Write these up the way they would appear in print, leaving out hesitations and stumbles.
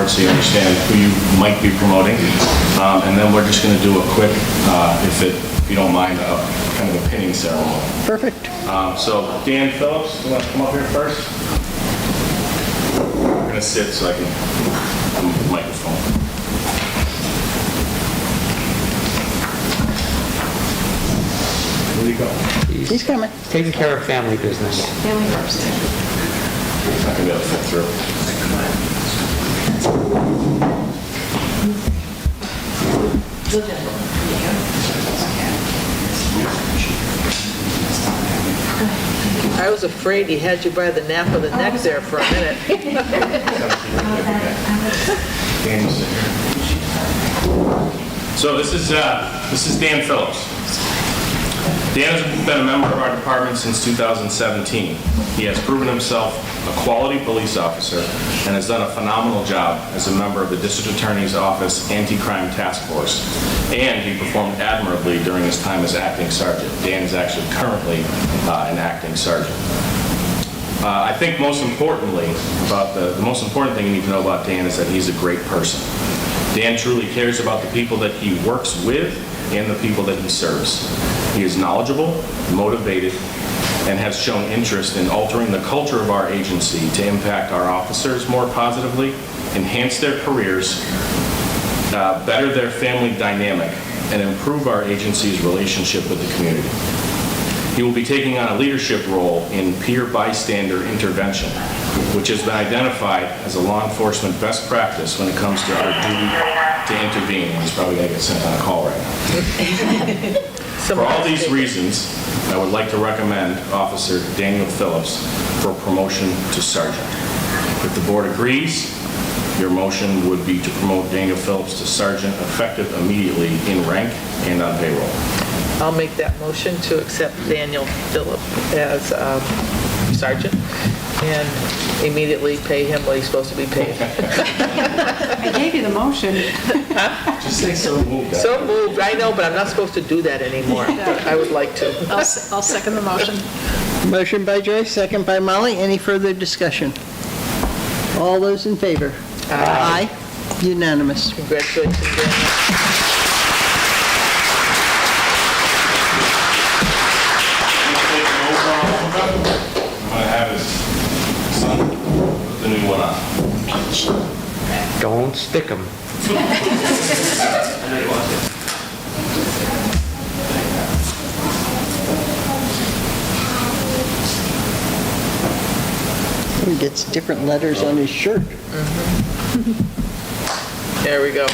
board so you understand who you might be promoting. And then we're just going to do a quick, if you don't mind, kind of a pinning ceremony. Perfect. So Dan Phillips, you want to come up here first? I'm going to sit so I can move the microphone. Where do you go? He's coming. Taking care of family business. Family first. It's not going to be able to fit through. I was afraid he had you by the nape of the neck there for a minute. Dan, you sit here. So this is Dan Phillips. Dan has been a member of our department since 2017. He has proven himself a quality police officer and has done a phenomenal job as a member of the District Attorney's Office Anti-Crime Task Force. And he performed admirably during his time as acting sergeant. Dan is actually currently an acting sergeant. I think most importantly, the most important thing you need to know about Dan is that he's a great person. Dan truly cares about the people that he works with and the people that he serves. He is knowledgeable, motivated, and has shown interest in altering the culture of our agency to impact our officers more positively, enhance their careers, better their family dynamic, and improve our agency's relationship with the community. He will be taking on a leadership role in peer bystander intervention, which has been identified as a law enforcement best practice when it comes to our duty to intervene. He's probably going to get sent on a call right now. For all these reasons, I would like to recommend Officer Daniel Phillips for promotion to sergeant. If the board agrees, your motion would be to promote Daniel Phillips to sergeant effective immediately in rank and on payroll. I'll make that motion to accept Daniel Phillip as sergeant and immediately pay him what he's supposed to be paid. I gave you the motion. Just say so moved. So moved, I know, but I'm not supposed to do that anymore. But I would like to. I'll second the motion. Motion by Joyce, second by Molly. Any further discussion? All those in favor? Aye. Unanimous. Congratulations, Daniel. I'm going to have his son put the new one on. Don't stick them. He gets different letters on his shirt. There we go.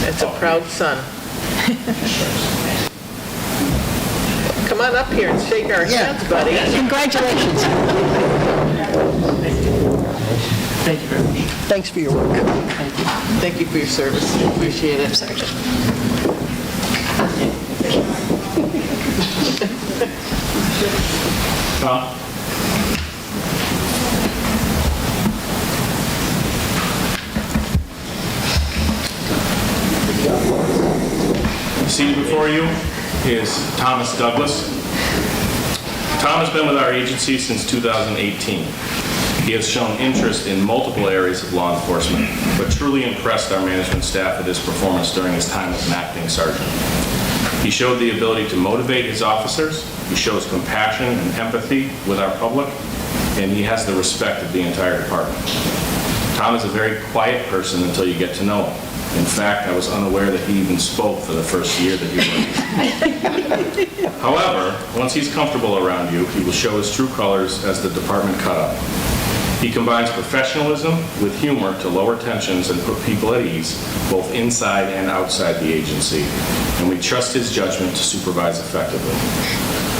It's a proud son. Come on up here and shake our hands, buddy. Congratulations. Thank you very much. Thanks for your work. Thank you. Thank you for your service. Appreciate it, Sergeant. Tom? Seated before you is Thomas Douglas. Tom has been with our agency since 2018. He has shown interest in multiple areas of law enforcement, but truly impressed our management staff with his performance during his time as an acting sergeant. He showed the ability to motivate his officers, he shows compassion and empathy with our public, and he has the respect of the entire department. Tom is a very quiet person until you get to know him. In fact, I was unaware that he even spoke for the first year that he worked. However, once he's comfortable around you, he will show his true colors as the department cut up. He combines professionalism with humor to lower tensions and put people at ease, both inside and outside the agency, and we trust his judgment to supervise effectively.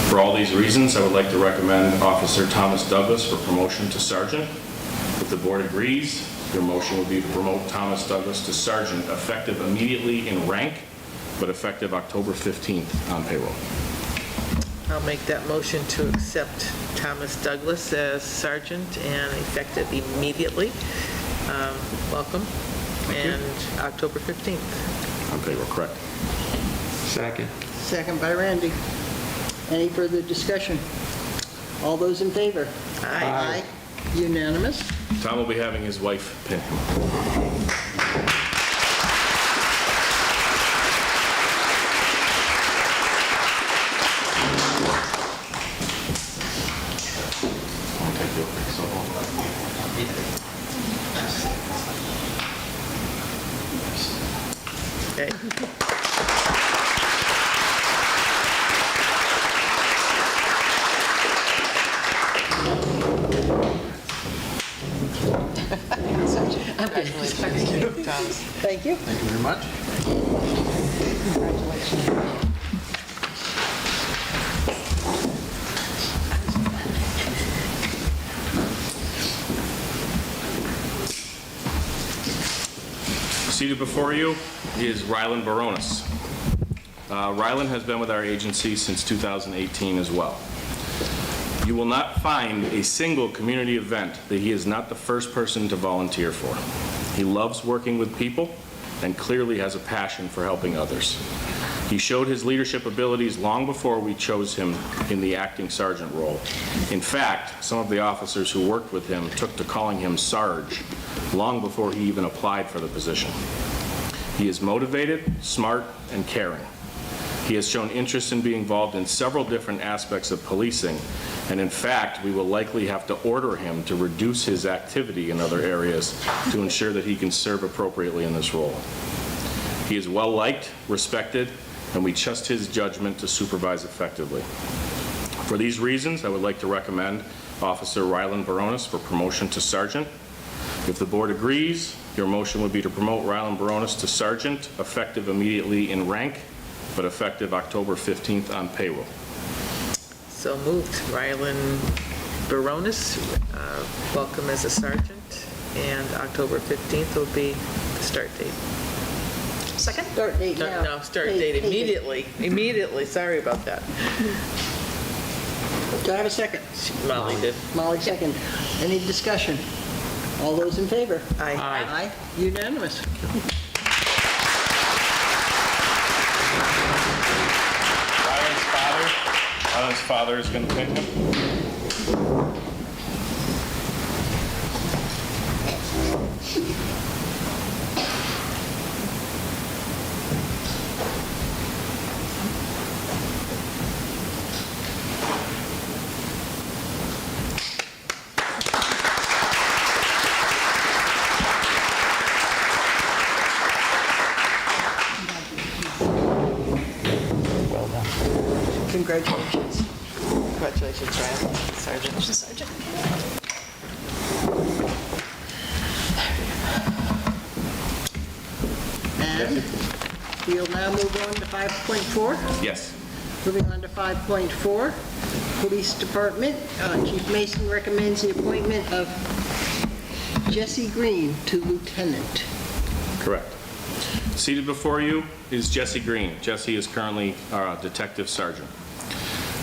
For all these reasons, I would like to recommend Officer Thomas Douglas for promotion to sergeant. If the board agrees, your motion would be to promote Thomas Douglas to sergeant effective immediately in rank, but effective October 15th on payroll. I'll make that motion to accept Thomas Douglas as sergeant and effective immediately. Welcome. And October 15th. On payroll, correct. Second. Second by Randy. Any further discussion? All those in favor? Aye. Unanimous. Tom will be having his wife pin him. Okay. Congratulations, Thomas. Thank you. Thank you very much. Seated before you is Rylan Baronis. Rylan has been with our agency since 2018 as well. You will not find a single community event that he is not the first person to volunteer for. He loves working with people and clearly has a passion for helping others. He showed his leadership abilities long before we chose him in the acting sergeant role. In fact, some of the officers who worked with him took to calling him Sarge long before he even applied for the position. He is motivated, smart, and caring. He has shown interest in being involved in several different aspects of policing, and in fact, we will likely have to order him to reduce his activity in other areas to ensure that he can serve appropriately in this role. He is well-liked, respected, and we trust his judgment to supervise effectively. For these reasons, I would like to recommend Officer Rylan Baronis for promotion to sergeant. If the board agrees, your motion would be to promote Rylan Baronis to sergeant, effective immediately in rank, but effective October 15th on payroll. So moved. Rylan Baronis, welcome as a sergeant, and October 15th will be the start date. Second? Start date now. No, start date immediately. Immediately, sorry about that. Do I have a second? Molly did. Molly, second. Any discussion? All those in favor? Aye. Aye. Unanimous. Rylan's father is going to pin him. Congratulations. Congratulations, Rylan, sergeant. Sergeant. And we'll now move on to 5.4. Yes. Moving on to 5.4, Police Department. Chief Mason recommends the appointment of Jesse Green to lieutenant. Correct. Seated before you is Jesse Green. Jesse is currently our detective sergeant.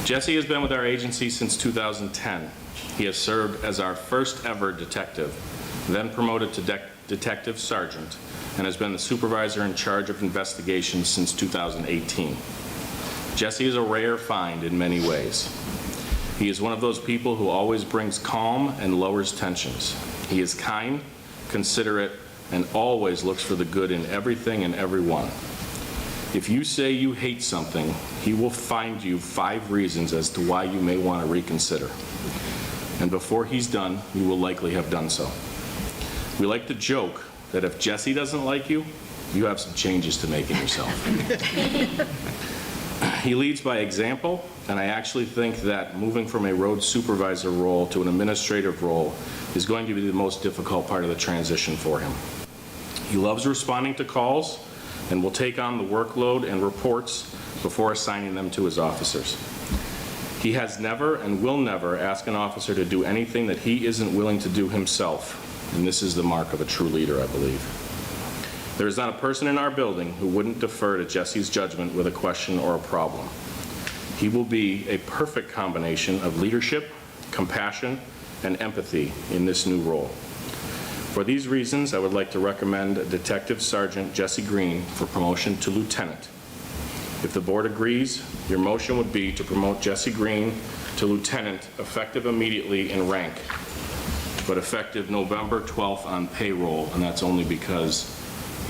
Jesse has been with our agency since 2010. He has served as our first ever detective, then promoted to detective sergeant, and has been the supervisor in charge of investigations since 2018. Jesse is a rare find in many ways. He is one of those people who always brings calm and lowers tensions. He is kind, considerate, and always looks for the good in everything and everyone. If you say you hate something, he will find you 5 reasons as to why you may want to reconsider. And before he's done, you will likely have done so. We like to joke that if Jesse doesn't like you, you have some changes to make in yourself. He leads by example, and I actually think that moving from a road supervisor role to an administrative role is going to be the most difficult part of the transition for him. He loves responding to calls and will take on the workload and reports before assigning them to his officers. He has never and will never ask an officer to do anything that he isn't willing to do himself, and this is the mark of a true leader, I believe. There is not a person in our building who wouldn't defer to Jesse's judgment with a question or a problem. He will be a perfect combination of leadership, compassion, and empathy in this new role. For these reasons, I would like to recommend Detective Sergeant Jesse Green for promotion to lieutenant. If the board agrees, your motion would be to promote Jesse Green to lieutenant effective immediately in rank, but effective November 12th on payroll, and that's only because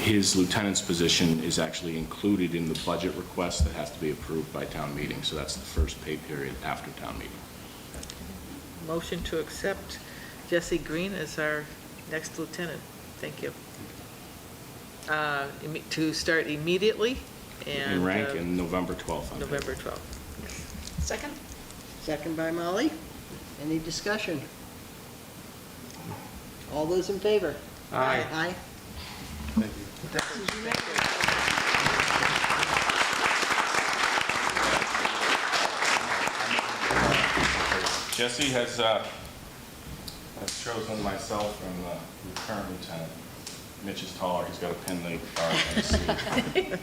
his lieutenant's position is actually included in the budget request that has to be approved by town meeting, so that's the first pay period after town meeting. Motion to accept Jesse Green as our next lieutenant. Thank you. To start immediately and... In rank and November 12th on payroll. November 12th. Second? Second by Molly. Any discussion? All those in favor? Aye. Aye. Thank you. Jesse has chosen myself and the current lieutenant. Mitch is taller, he's got to pin the bar on his seat.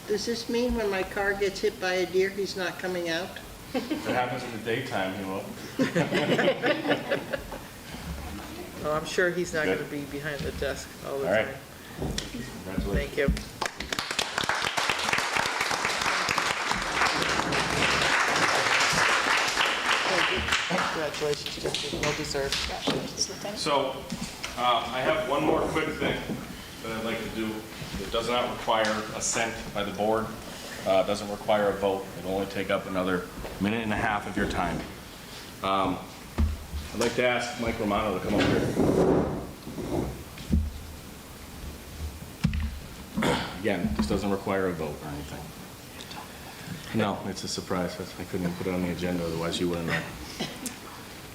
Does this mean when my car gets hit by a deer, he's not coming out? If it happens in the daytime, he will. Oh, I'm sure he's not Good. going to be behind the desk all the All right. time. Congratulations. Thank you. Congratulations, Jesse. Well deserved. So, I have one more quick thing that I'd like to do. It does not require assent by the board, doesn't require a vote. It'll only take up another minute and a half of your time. I'd like to ask Mike Romano to come up here. Again, this doesn't require a vote or anything. No, it's a surprise. I couldn't even put it on the agenda, otherwise you wouldn't know.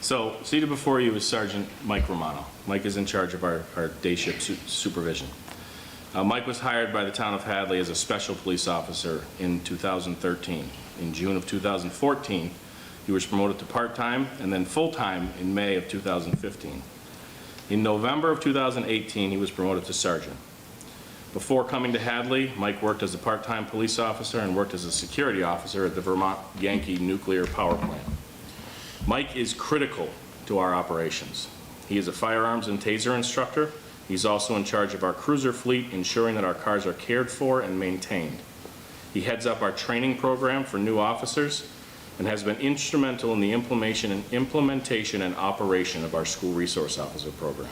So, seated before you is Sergeant Mike Romano. Mike is in charge of our day shift supervision. Mike was hired by the town of Hadley as a special police officer in 2013. In June of 2014, he was promoted to part-time and then full-time in May of 2015. In November of 2018, he was promoted to sergeant. Before coming to Hadley, Mike worked as a part-time police officer and worked as a security officer at the Vermont Yankee Nuclear Power Plant. Mike is critical to our operations. He is a firearms and taser instructor. He's also in charge of our cruiser fleet, ensuring that our cars are cared for and maintained. He heads up our training program for new officers and has been instrumental in the implementation and operation of our school resource officer program.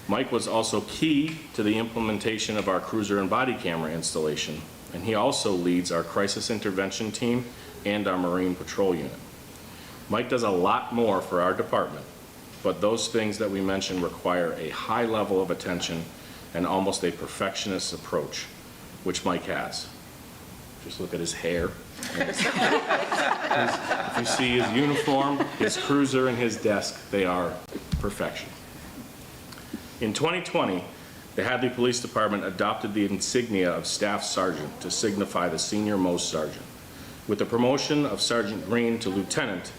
Mike was also key to the implementation of our cruiser and body camera installation, and he also leads our crisis intervention team and our Marine Patrol unit. Mike does a lot more for our department, but those things that we mentioned require a high level of attention and almost a perfectionist approach, which Mike has. Just look at his hair. If you see his uniform, his cruiser, and his desk, they are perfection. In 2020, the Hadley Police Department adopted the insignia of Staff Sergeant to signify the senior-most sergeant. With the promotion of Sergeant Green to lieutenant,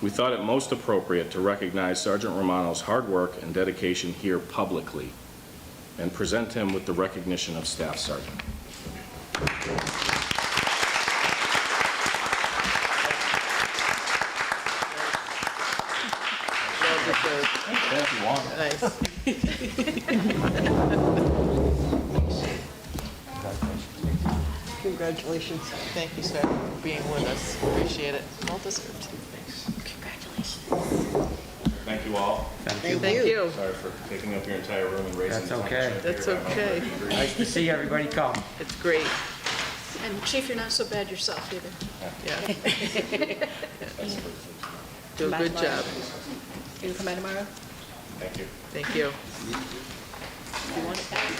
we thought it most appropriate to recognize Sergeant Romano's hard work and dedication here publicly and present him with the recognition of Staff Sergeant. Well deserved. Thank you, Juan. Nice. Congratulations. Thank you, sir, for being with us. Appreciate it. Well deserved. Congratulations. Thank you all. Thank Thank you. you. Sorry for taking up your entire room and raising That's the okay. temperature. That's okay. Nice to see everybody come. It's great. And Chief, you're not so bad yourself either. Yeah. Do a good job. You gonna come by tomorrow? Thank you. Thank you. You want it back?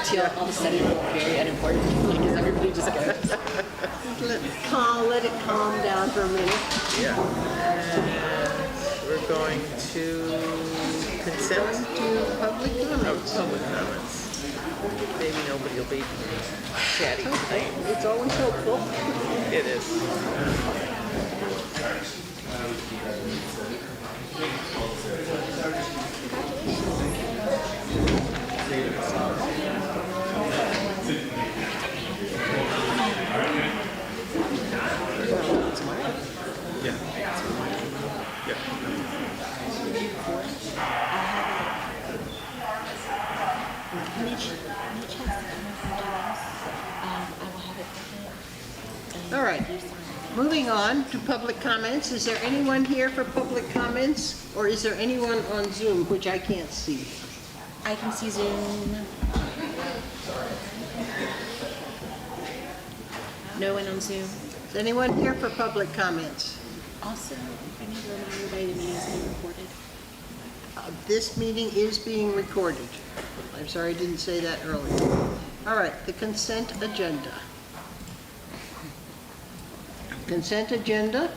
Till all of a sudden it's very unimportant, like, is everybody just goes. Let it calm down for a minute. Yeah. And we're going to consent Public comments. public comments. Maybe nobody will be chatty tonight. It's always helpful. It is. All right, moving on to public comments. Is there anyone here for public comments? Or is there anyone on Zoom, which I can't see? I can see Zoom. No one on Zoom. Is anyone here for public comments? Also, I need to remind everybody the meeting is being recorded. This meeting is being recorded. I'm sorry I didn't say that earlier. All right, the consent agenda. Consent agenda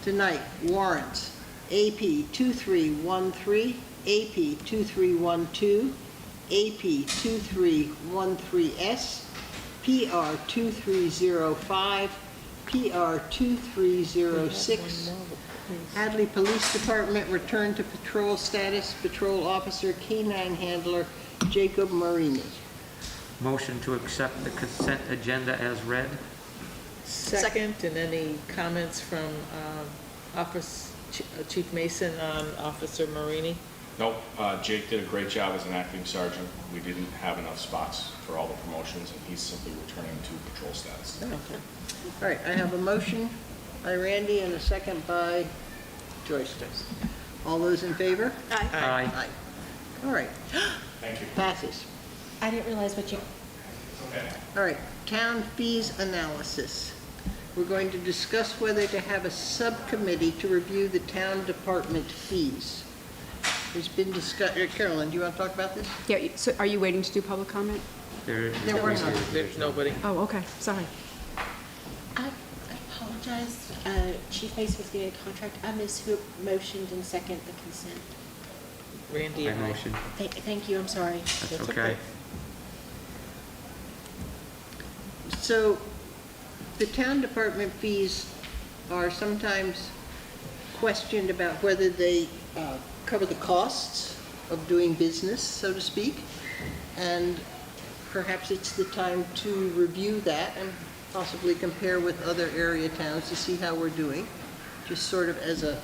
tonight, warrants, AP 2313, AP 2312, AP 2313S, PR 2305, PR 2306, Hadley Police Department return to patrol status, patrol officer, K-9 handler, Jacob Marini. Motion to accept the consent agenda as read. Second, and any comments from Chief Mason on Officer Marini? Nope, Jake did a great job as an acting sergeant. We didn't have enough spots for all the promotions, and he's simply returning to patrol status. Okay. All right, I have a motion by Randy and a second by Joyce. All those in favor? Aye. Aye. Aye. All right, Thank you. passes. I didn't realize what you, Okay. All right, town fees analysis. We're going to discuss whether to have a subcommittee to review the town department fees. There's been Carolyn, do you want to talk about this? Yeah, so are you waiting to do public comment? There were none. There's nobody. Oh, okay, sorry. I apologize. Chief Mason was getting a contract. I missed who motioned and second the consent. Randy I and I. motion. Thank you, I'm sorry. That's okay. So, the town department fees are sometimes questioned about whether they cover the costs of doing business, so to speak. And perhaps it's the time to review that and possibly compare with other area towns to see how we're doing, just sort of as a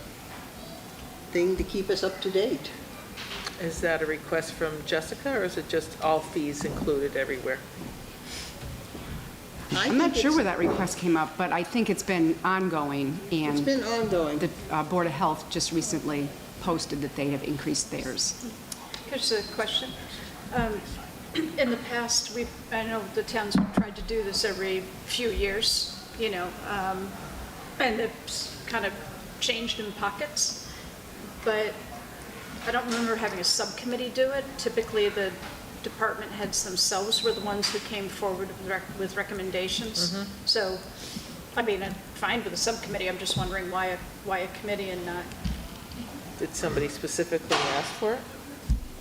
thing to keep us up to date. Is that a request from Jessica, or is it just all fees included everywhere? I'm not sure where that request came up, but I think it's been ongoing, It's and been ongoing. the Board of Health just recently posted that they have increased theirs. Here's a question. In the past, I know the towns have tried to do this every few years, and it's kind of changed in pockets, but I don't remember having a subcommittee do it. Typically, the department heads themselves were the ones who came forward with recommendations. So, I mean, I'm fine with a subcommittee. I'm just wondering why a committee and not. Did somebody specifically ask for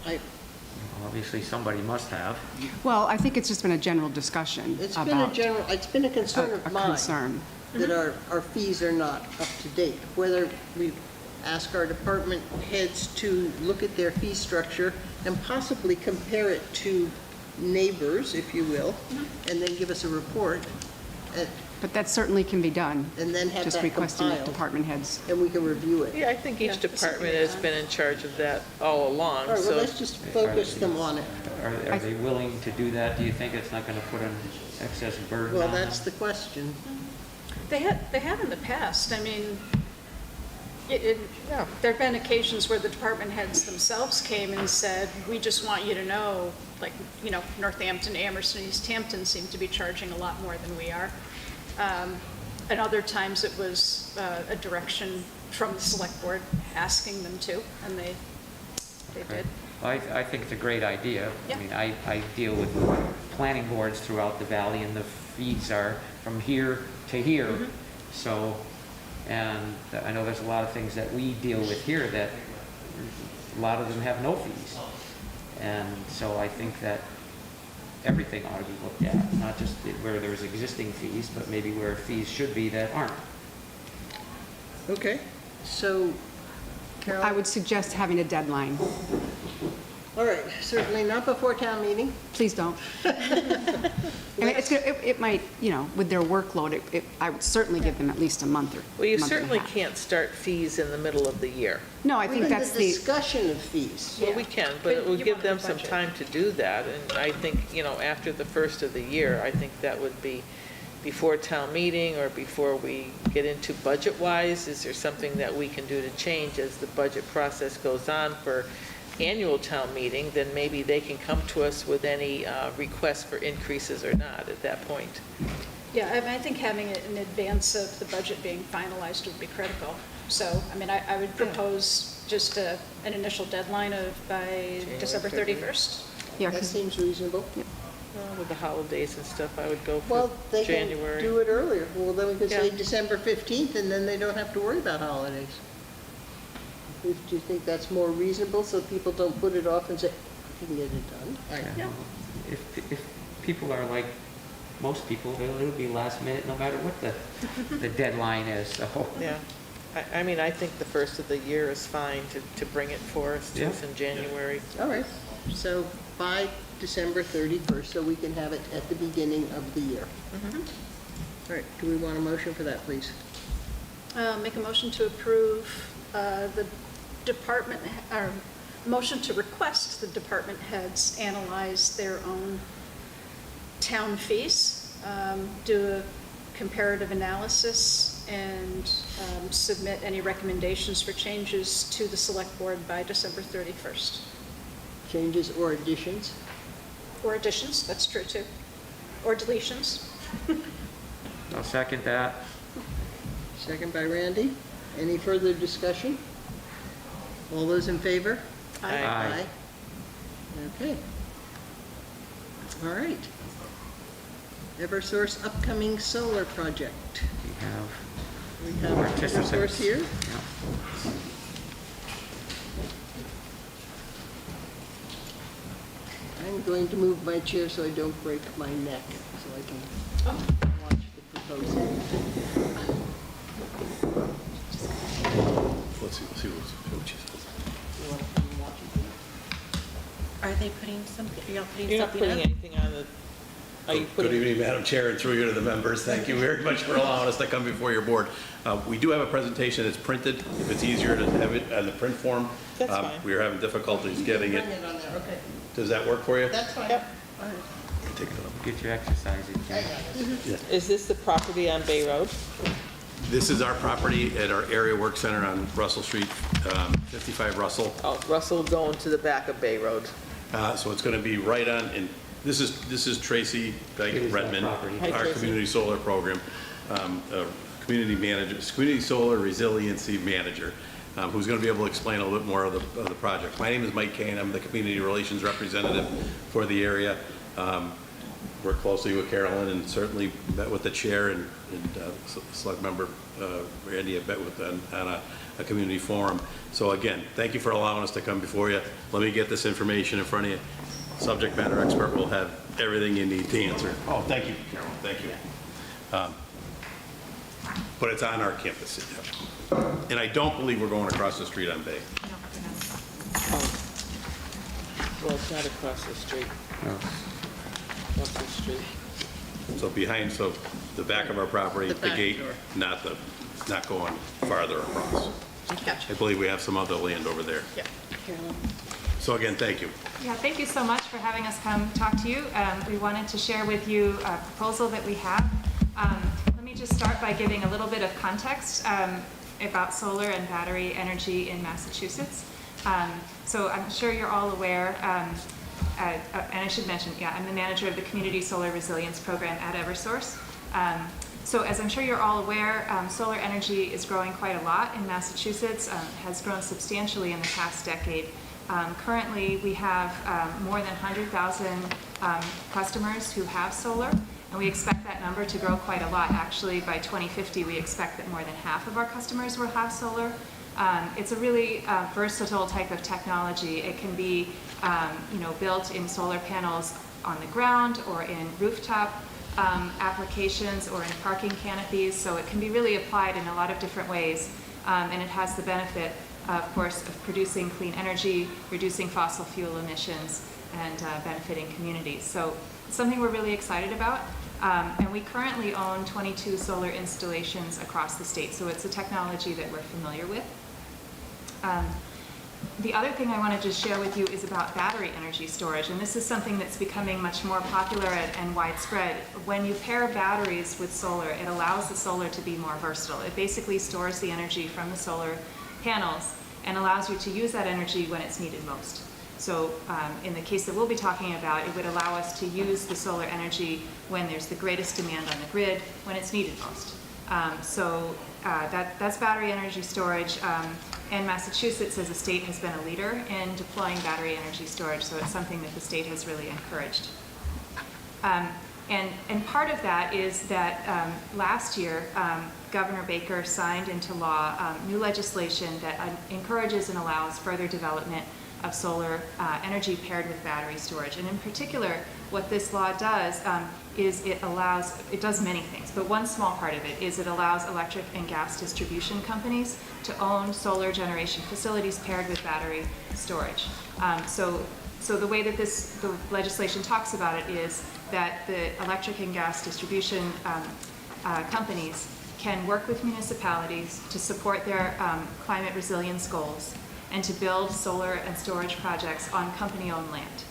it? Obviously, somebody must have. Well, I think it's just been a general discussion It's about been a concern a of mine. concern. That our fees are not up to date. Whether we ask our department heads to look at their fee structure and possibly compare it to neighbors, if you will, and then give us a report, But that certainly can be done, and then have just that requesting that compiled, department heads. and we can review it. Yeah, I think each department has been in charge of that all along, All right, well, so let's just focus them on it. Are they willing to do that? Do you think it's not going to put an excess burden Well, on them? that's the question. They have in the past. I mean, there have been occasions where the department heads themselves came and said, we just want you to know, like, Northampton, Amherst, and East Hampton seem to be charging a lot more than we are. And other times it was a direction from the select board asking them to, and they did. I think it's a great idea. Yeah. I mean, I deal with planning boards throughout the valley, and the fees are from here to here. So, and I know there's a lot of things that we deal with here that a lot of them have no fees. And so I think that everything ought to be looked at, not just where there's existing fees, but maybe where fees should be that aren't. Okay. So, Carol? I would suggest having a deadline. All right, certainly not before town meeting. Please don't. I mean, it might, you know, with their workload, I would certainly give them at least a month or Well, you month and a certainly half. can't start fees in the middle of the year. No, I think Even that's the the, discussion of fees. Well, we can, but it But would you give want them the some budget. time to do that, and I think, you know, after the first of the year, I think that would be before town meeting or before we get into budget-wise. Is there something that we can do to change as the budget process goes on for annual town meeting? Then maybe they can come to us with any requests for increases or not at that point. Yeah, I think having it in advance of the budget being finalized would be critical. So, I mean, I would propose just an initial deadline of by December 31st. yeah, That 'cause- seems reasonable. Well, with the holidays and stuff, I would go Well, for they can January. do it earlier. Well, then we could say Yeah. December 15th, and then they don't have to worry about holidays. Do you think that's more reasonable, so people don't put it off and say, I can get it done? Yeah. If people are like most people, it'll be last minute no matter what the deadline is, so. Yeah, I mean, I think the first of the year is fine to bring it for us, to us Yeah. in January. All right, so by December 31st, so we can have it at the beginning of the year. All right, do we want a motion for that, please? Make a motion to approve the department, or motion to request the department heads analyze their own town fees, do a comparative analysis, and submit any recommendations for changes to the select board by December 31st. Changes or additions? Or additions, that's true too. Or deletions. I'll second that. Second by Randy. Any further discussion? All those in favor? Aye. Aye. Okay. All right. Eversource upcoming solar project. We have We have participants. Eversource here. Yeah. I'm going to move my chair so I don't break my neck, so I can watch the proposal. Let's see what she says. You want to come and watch it? Are they putting something, y'all putting You're not something putting up? anything on the, are you Good putting? evening, Madam Chair, and through you to the members. Thank you very much for allowing us to come before your board. We do have a presentation that's printed, if it's easier to have it on the print form. That's fine. We are having difficulties getting Bring it. it on there, okay. Does that work for you? That's fine. Yep. All right. Take it up. Get your exercise in. I got it. Is this the property on Bay Road? This is our property at our area work center on Russell Street, 55 Russell. Oh, Russell going to the back of Bay Road. So it's going to be right on, and this is Tracy It is our Redmond, property. Hi, our Tracy. community solar program, community manager, community solar resiliency manager, who's going to be able to explain a little bit more of the project. My name is Mike Kane. I'm the community relations representative for the area. Work closely with Carolyn and certainly met with the chair and select member Randy. I met with on a community forum. So again, thank you for allowing us to come before you. Let me get this information in front of you. Subject matter expert will have everything you need to answer. Oh, thank you, Carolyn. Thank you. But it's on our campus. And I don't believe we're going across the street on Bay. Well, it's not across the street, No. Russell Street. So behind, so the back of our property, The the back gate, door. not going farther across. I believe we have some other land over there. Yeah. Carolyn. So again, thank you. Yeah, thank you so much for having us come talk to you. We wanted to share with you a proposal that we have. Let me just start by giving a little bit of context about solar and battery energy in Massachusetts. So I'm sure you're all aware, and I should mention, yeah, I'm the manager of the Community Solar Resilience Program at Eversource. So as I'm sure you're all aware, solar energy is growing quite a lot in Massachusetts, has grown substantially in the past decade. Currently, we have more than 100,000 customers who have solar, and we expect that number to grow quite a lot. Actually, by 2050, we expect that more than half of our customers will have solar. It's a really versatile type of technology. It can be built in solar panels on the ground or in rooftop applications or in parking canopies, so it can be really applied in a lot of different ways. And it has the benefit, of course, of producing clean energy, reducing fossil fuel emissions, and benefiting communities. So it's something we're really excited about. And we currently own 22 solar installations across the state, so it's a technology that we're familiar with. The other thing I wanted to share with you is about battery energy storage, and this is something that's becoming much more popular and widespread. When you pair batteries with solar, it allows the solar to be more versatile. It basically stores the energy from the solar panels and allows you to use that energy when it's needed most. So in the case that we'll be talking about, it would allow us to use the solar energy when there's the greatest demand on the grid, when it's needed most. That's battery energy storage. And Massachusetts as a state has been a leader in deploying battery energy storage, so it's something that the state has really encouraged. And part of that is that last year, Governor Baker signed into law new legislation that encourages and allows further development of solar energy paired with battery storage. And in particular, what this law does is it does many things, but one small part of it is it allows electric and gas distribution companies to own solar generation facilities paired with battery storage. So the way that the legislation talks about it is that the electric and gas distribution companies can work with municipalities to support their climate resilience goals and to build solar and storage projects on company-owned land.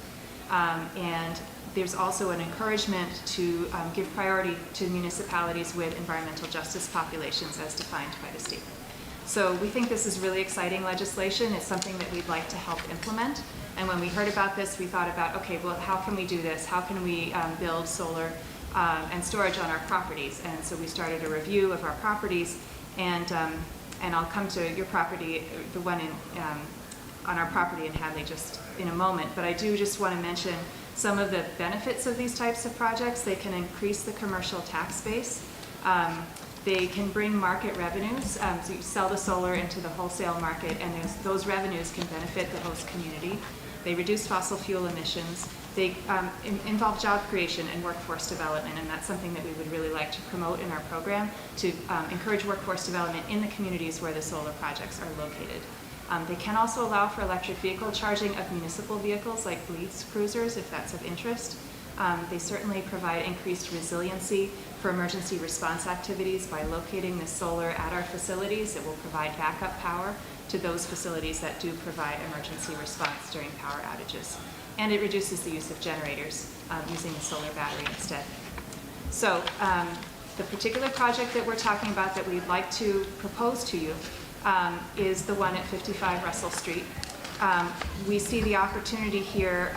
And there's also an encouragement to give priority to municipalities with environmental justice populations as defined by the state. So we think this is really exciting legislation. It's something that we'd like to help implement. And when we heard about this, we thought about, okay, well, how can we do this? How can we build solar and storage on our properties? And so we started a review of our properties, and I'll come to your property, the one on our property in Hadley just in a moment. But I do just want to mention some of the benefits of these types of projects. They can increase the commercial tax base. They can bring market revenues. So you sell the solar into the wholesale market, and those revenues can benefit the host community. They reduce fossil fuel emissions. They involve job creation and workforce development, and that's something that we would really like to promote in our program, to encourage workforce development in the communities where the solar projects are located. They can also allow for electric vehicle charging of municipal vehicles like police cruisers, if that's of interest. They certainly provide increased resiliency for emergency response activities by locating the solar at our facilities. It will provide backup power to those facilities that do provide emergency response during power outages. And it reduces the use of generators using the solar battery instead. So the particular project that we're talking about that we'd like to propose to you is the one at 55 Russell Street. We see the opportunity here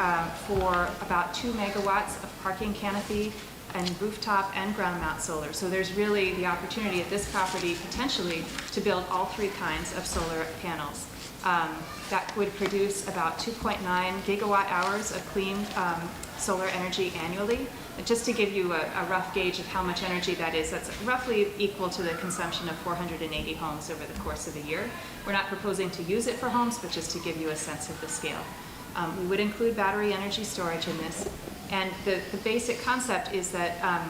for about 2 megawatts of parking canopy and rooftop and ground mount solar. So there's really the opportunity at this property potentially to build all 3 kinds of solar panels. That would produce about 2.9 gigawatt hours of clean solar energy annually. Just to give you a rough gauge of how much energy that is, that's roughly equal to the consumption of 480 homes over the course of a year. We're not proposing to use it for homes, but just to give you a sense of the scale. We would include battery energy storage in this. And the basic concept is that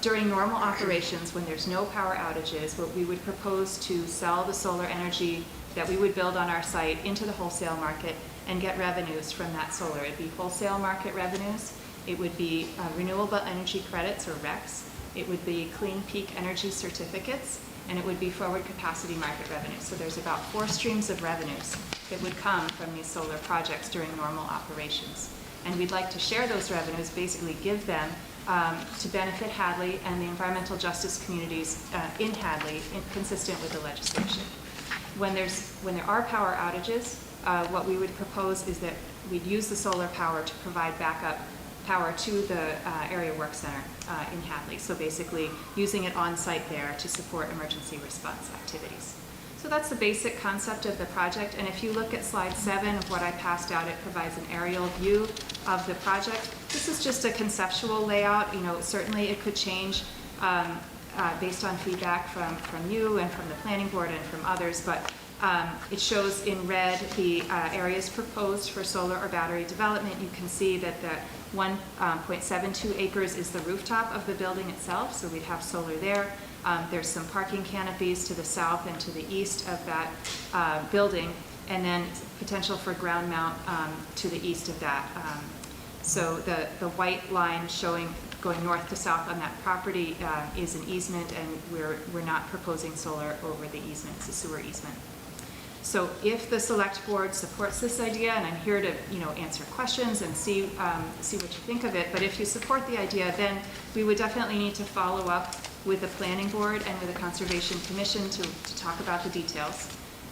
during normal operations, when there's no power outages, what we would propose to sell the solar energy that we would build on our site into the wholesale market and get revenues from that solar. It'd be wholesale market revenues. It would be renewable energy credits, or RECs. It would be clean peak energy certificates, and it would be forward capacity market revenues. So there's about 4 streams of revenues that would come from these solar projects during normal operations. And we'd like to share those revenues, basically give them to benefit Hadley and the environmental justice communities in Hadley, consistent with the legislation. When there are power outages, what we would propose is that we'd use the solar power to provide backup power to the area work center in Hadley. So basically using it on site there to support emergency response activities. So that's the basic concept of the project. And if you look at slide 7 of what I passed out, it provides an aerial view of the project. This is just a conceptual layout. You know, certainly it could change based on feedback from you and from the planning board and from others, but it shows in red the areas proposed for solar or battery development. You can see that the 1.72 acres is the rooftop of the building itself, so we'd have solar there. There's some parking canopies to the south and to the east of that building, and then potential for ground mount to the east of that. So the white line showing going north to south on that property is an easement, and we're not proposing solar over the easement. It's a sewer easement. So if the select board supports this idea, and I'm here to answer questions and see what you think of it, but if you support the idea, then we would definitely need to follow up with the planning board and with the conservation commission to talk about the details.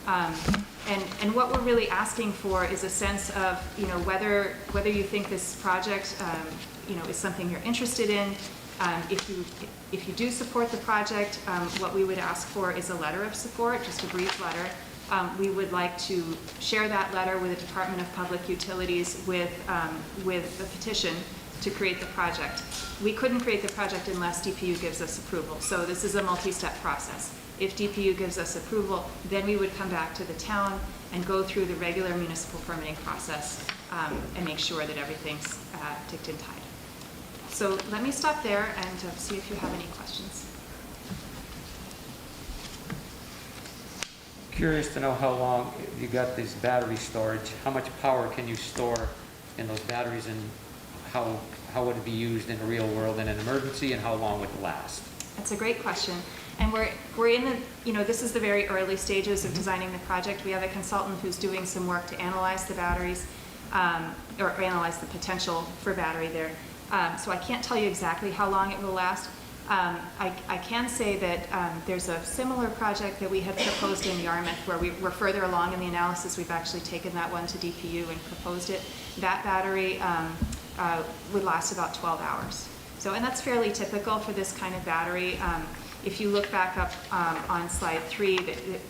And what we're really asking for is a sense of whether you think this project is something you're interested in. If you do support the project, what we would ask for is a letter of support, just a brief letter. We would like to share that letter with the Department of Public Utilities with a petition to create the project. We couldn't create the project unless DPU gives us approval. So this is a multi-step process. If DPU gives us approval, then we would come back to the town and go through the regular municipal permitting process and make sure that everything's ticked and tied. So let me stop there and see if you have any questions. Curious to know how long you got this battery storage, how much power can you store in those batteries, and how would it be used in the real world in an emergency, and how long would it last? That's a great question. And we're in the, this is the very early stages of designing the project. We have a consultant who's doing some work to analyze the batteries, or analyze the potential for battery there. So I can't tell you exactly how long it will last. I can say that there's a similar project that we had proposed in Yarmouth where we were further along in the analysis. We've actually taken that one to DPU and proposed it. That battery would last about 12 hours. So, and that's fairly typical for this kind of battery. If you look back up on slide 3,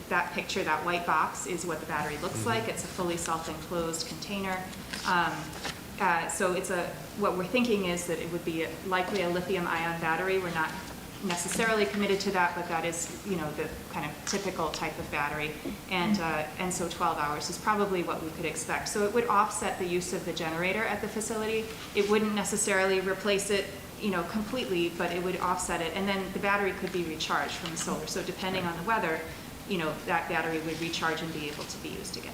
that picture, that white box, is what the battery looks like. It's a fully self-enclosed container. So what we're thinking is that it would be likely a lithium-ion battery. We're not necessarily committed to that, but that is, the kind of typical type of battery. And so 12 hours is probably what we could expect. So it would offset the use of the generator at the facility. It wouldn't necessarily replace it, completely, but it would offset it. And then the battery could be recharged from the solar. So depending on the weather, that battery would recharge and be able to be used again.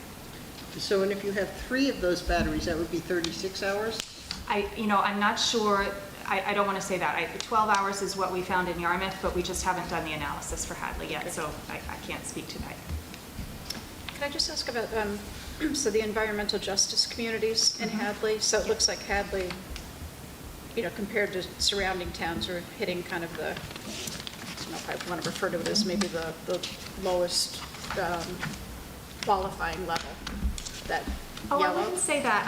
So, and if you have 3 of those batteries, that would be 36 hours? I'm not sure. I don't want to say that. 12 hours is what we found in Yarmouth, but we just haven't done the analysis for Hadley yet, so I can't speak to that. Can I just ask about, so the environmental justice communities in Hadley, so it looks like Hadley, compared to surrounding towns, are hitting kind of the, I don't know if I want to refer to it as maybe the lowest qualifying level, that Oh, yellow. I wouldn't say that.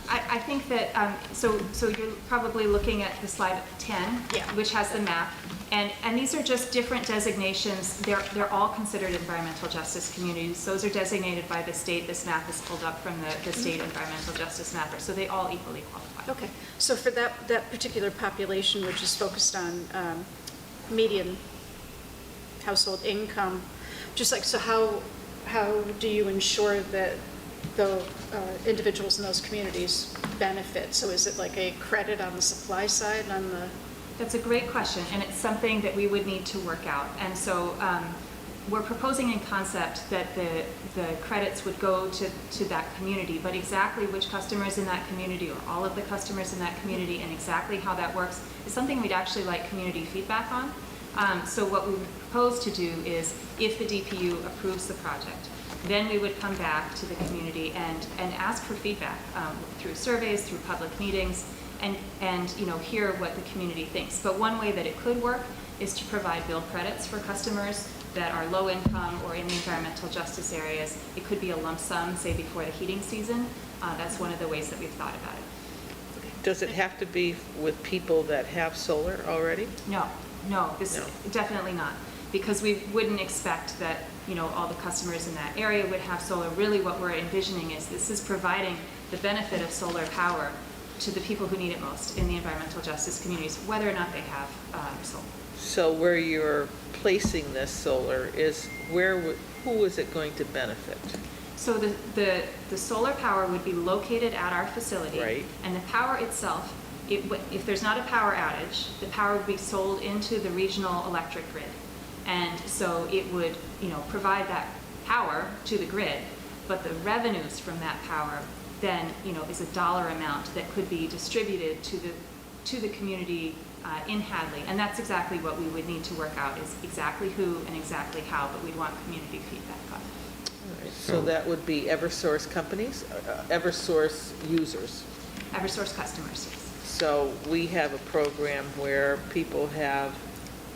I think that, so you're probably looking at the slide 10, Yeah. which has the map. And these are just different designations. They're all considered environmental justice communities. Those are designated by the state. This map is pulled up from the state environmental justice mapper. So they all equally qualify. Okay, so for that particular population, which is focused on median household income, just like, so how do you ensure that the individuals in those communities benefit? So is it like a credit on the supply side, on the? That's a great question, and it's something that we would need to work out. And so we're proposing in concept that the credits would go to that community, but exactly which customers in that community, or all of the customers in that community, and exactly how that works is something we'd actually like community feedback on. So what we would propose to do is, if the DPU approves the project, then we would come back to the community and ask for feedback through surveys, through public meetings, and hear what the community thinks. But one way that it could work is to provide bill credits for customers that are low income or in the environmental justice areas. It could be a lump sum, say before the heating season. That's one of the ways that we've thought about it. Does it have to be with people that have solar already? No, definitely not. Because we wouldn't expect that, all the customers in that area would have solar. Really what we're envisioning is this is providing the benefit of solar power to the people who need it most in the environmental justice communities, whether or not they have solar. So where you're placing this solar is who is it going to benefit? So the solar power would be located at our facility. Right. And the power itself, if there's not a power outage, the power would be sold into the regional electric grid. And so it would, provide that power to the grid, but the revenues from that power then, is a dollar amount that could be distributed to the community in Hadley. And that's exactly what we would need to work out, is exactly who and exactly how, but we'd want community feedback on it. All right, so that would be Eversource companies, Eversource users. Eversource customers, yes. So we have a program where people have,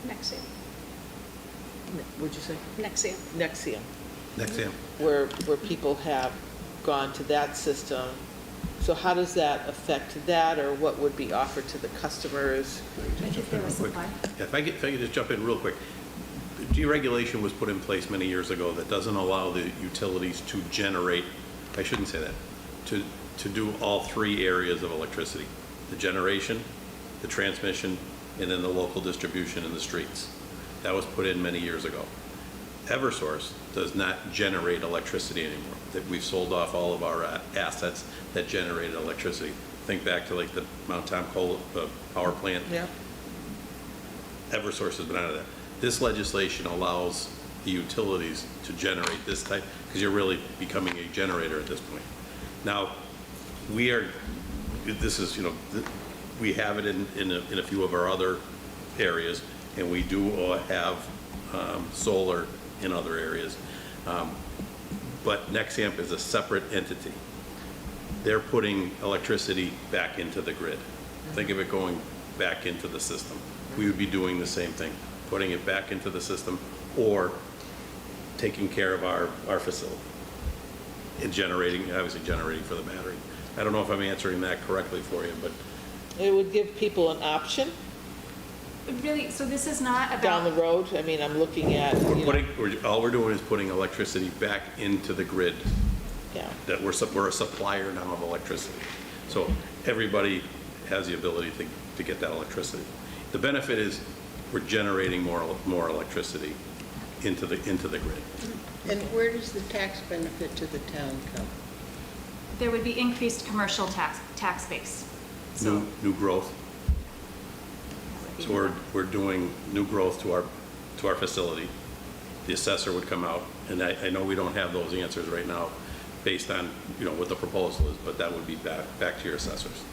Nexium, what'd you say? Nexium. Nexium, Nexium. where people have gone to that system. So how does that affect that, or what would be offered to the customers? I think there was supply. Yeah, if I could just jump in real quick. Deregulation was put in place many years ago that doesn't allow the utilities to generate, I shouldn't say that, to do all three areas of electricity: the generation, the transmission, and then the local distribution in the streets. That was put in many years ago. Eversource does not generate electricity anymore. That we've sold off all of our assets that generated electricity. Think back to like the Mount Tom coal power plant. Yeah. Eversource has been out of that. This legislation allows the utilities to generate this type, because you're really becoming a generator at this point. Now, we have it in a few of our other areas, and we do have solar in other areas. But Nexamp is a separate entity. They're putting electricity back into the grid. Think of it going back into the system. We would be doing the same thing, putting it back into the system, or taking care of our facility and obviously generating for the battery. I don't know if I'm answering that correctly for you, but It would give people an option Really, so this is not about. down the road. I mean, I'm looking at, all we're doing is putting electricity back into the grid. yeah. That we're a supplier now of electricity. So everybody has the ability to get that electricity. The benefit is we're generating more electricity into the grid. And where does the tax benefit to the town come? There would be increased commercial tax base. So New growth. So we're doing new growth to our facility. The assessor would come out, and I know we don't have those answers right now based on, what the proposal is, but that would be back to your assessors.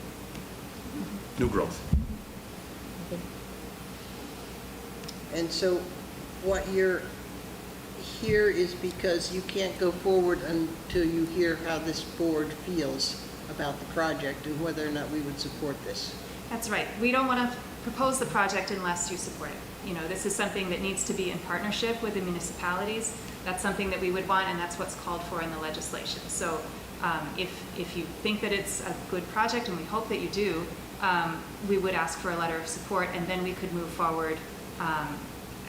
New growth. And so what you're here is because you can't go forward until you hear how this board feels about the project and whether or not we would support this. that's right. We don't want to propose the project unless you support it. This is something that needs to be in partnership with the municipalities. That's something that we would want, and that's what's called for in the legislation. So if you think that it's a good project, and we hope that you do, we would ask for a letter of support, and then we could move forward.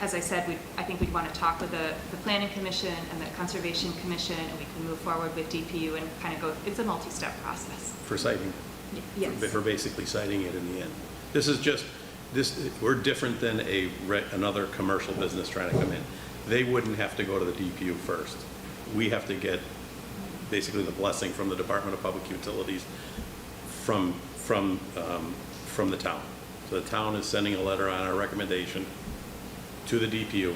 As I said, I think we'd want to talk with the Planning Commission and the Conservation Commission, and we can move forward with DPU and kind of go, it's a multi-step process. For siting. Yes. For basically citing it in the end. We're different than another commercial business trying to come in. They wouldn't have to go to the DPU first. We have to get basically the blessing from the Department of Public Utilities from the town. So the town is sending a letter on our recommendation to the DPU,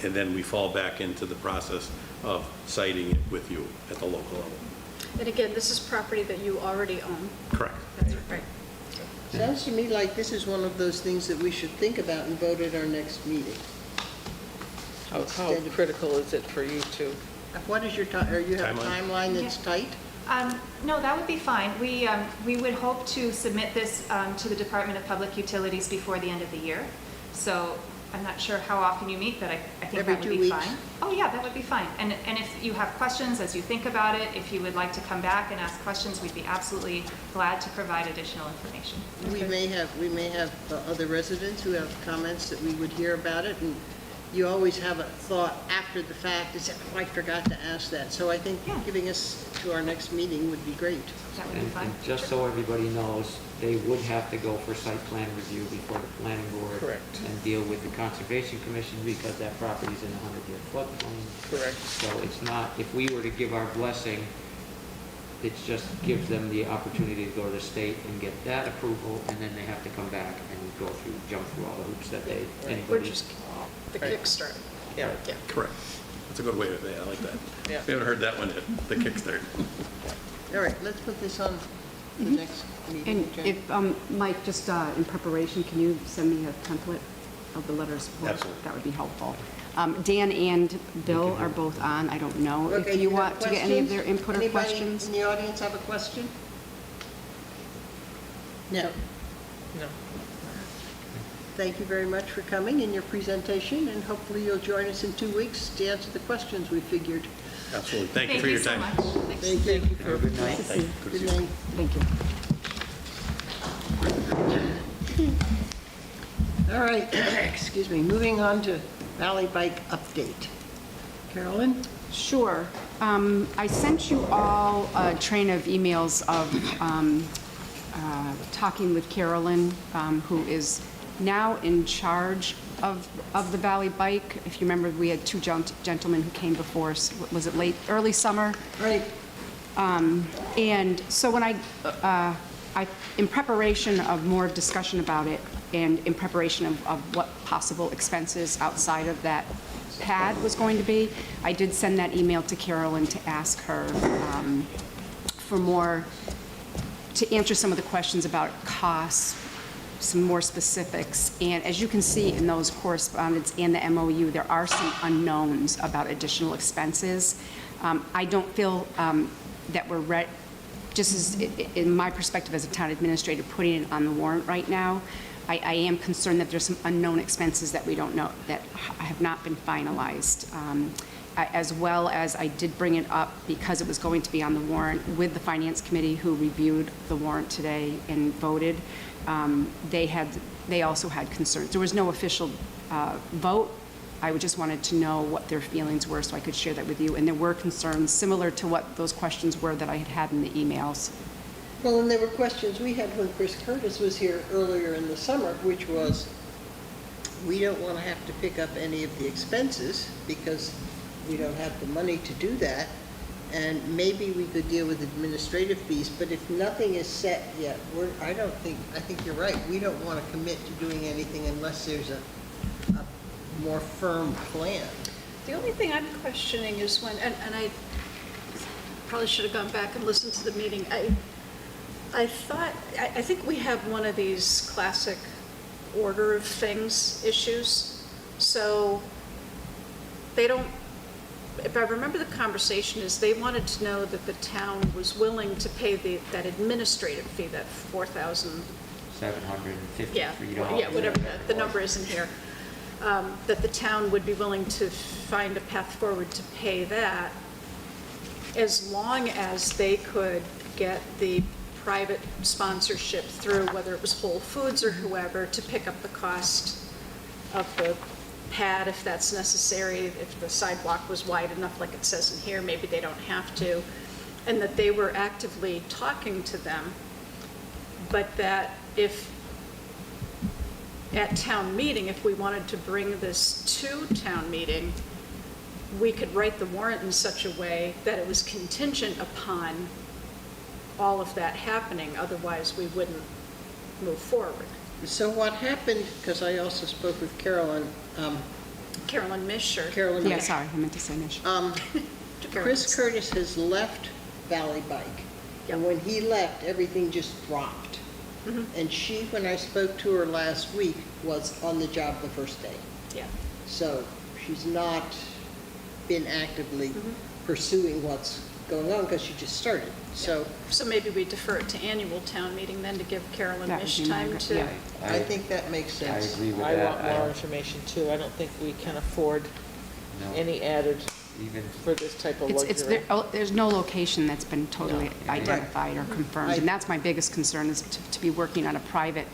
and then we fall back into the process of citing it with you at the local level. And again, this is property that you already own. Correct. That's right. Sounds to me like this is one of those things that we should think about and vote at our next meeting. How critical is it for you to? What is your time, or you have a Timeline? timeline that's tight? No, that would be fine. We would hope to submit this to the Department of Public Utilities before the end of the year. So I'm not sure how often you meet, but I think Every that would 2 be weeks? fine. Oh, yeah, that would be fine. And if you have questions as you think about it, if you would like to come back and ask questions, we'd be absolutely glad to provide additional information. We may have other residents who have comments that we would hear about it, and you always have a thought after the fact, is, oh, I forgot to ask that. So I think Yeah. giving us to our next meeting would be great. That would be And fine. and just so everybody knows, they would have to go for site plan review before the planning board. Correct. And deal with the Conservation Commission because that property's in a 100-year floodplain. Correct. So it's not, if we were to give our blessing, it just gives them the opportunity to go to the state and get that approval, and then they have to come back and jump through all the hoops that We're anybody. just the Right. Kickstart. Yeah. Yeah. Correct. That's a good way to say it. I like that. Yeah. We haven't heard that one yet, the kickstart. All right, let's put this on the next meeting And agenda. if, Mike, just in preparation, can you send me a template of the letter of support? Absolutely. That would be helpful. Dan and Bill are both on. I don't know Okay, if you have want to get any of their questions? input or questions. Anybody in the audience have a question? No. No. Thank you very much for coming and your presentation, and hopefully you'll join us in 2 weeks to answer the questions we figured. Absolutely. Thank you for your so time. much. Thank you. Have a good night. Good night. Thank you. All right, excuse me, moving on to Valley Bike update. Carolyn? Sure. I sent you all a train of emails of talking with Carolyn, who is now in charge of the Valley Bike. If you remember, we had two gentlemen who came before us. Was it early summer? Right. And so when in preparation of more discussion about it, and in preparation of what possible expenses outside of that pad was going to be, I did send that email to Carolyn to ask her for more, to answer some of the questions about costs, some more specifics. And as you can see in those correspondence and the MOU, there are some unknowns about additional expenses. I don't feel that we're ready, just as in my perspective as a town administrator, putting it on the warrant right now. I am concerned that there's some unknown expenses that we don't know, that have not been finalized. As well as I did bring it up because it was going to be on the warrant with the Finance Committee, who reviewed the warrant today and voted. They also had concerns. There was no official vote. I just wanted to know what their feelings were so I could share that with you. And there were concerns similar to what those questions were that I had in the emails. Well, and there were questions we had when Chris Curtis was here earlier in the summer, which was, we don't want to have to pick up any of the expenses because we don't have the money to do that. And maybe we could deal with administrative fees, but if nothing is set yet, I think you're right. We don't want to commit to doing anything unless there's a more firm plan. The only thing I'm questioning is when, and I probably should have gone back and listened to the meeting. I think we have one of these classic order of things issues. So they don't, if I remember the conversation, is they wanted to know that the town was willing to pay that administrative fee, that $4,000. $753. Yeah, whatever, the number isn't here. That the town would be willing to find a path forward to pay that, as long as they could get the private sponsorship through, whether it was Whole Foods or whoever, to pick up the cost of the pad if that's necessary. If the sidewalk was wide enough, like it says in here, maybe they don't have to. And that they were actively talking to them, but that if at town meeting, if we wanted to bring this to town meeting, we could write the warrant in such a way that it was contingent upon all of that happening, otherwise we wouldn't move forward. So what happened, because I also spoke with Carolyn, Carolyn Misher. Carolyn. Yeah, sorry, I meant to say Mish. Chris Curtis has left Valley Bike. And when he left, everything just dropped. And she, when I spoke to her last week, was on the job the first day. Yeah. So she's not been actively pursuing what's going on because she just started. So So maybe we defer it to annual town meeting then to give Carolyn That would Mish be my time rec- to. yeah. I think that makes I sense. agree with I that. want more information too. I don't think we can afford No, any added even, for this type of It's luxury. there's no location that's been totally No. identified or confirmed, and that's my biggest concern, is to be working on a private,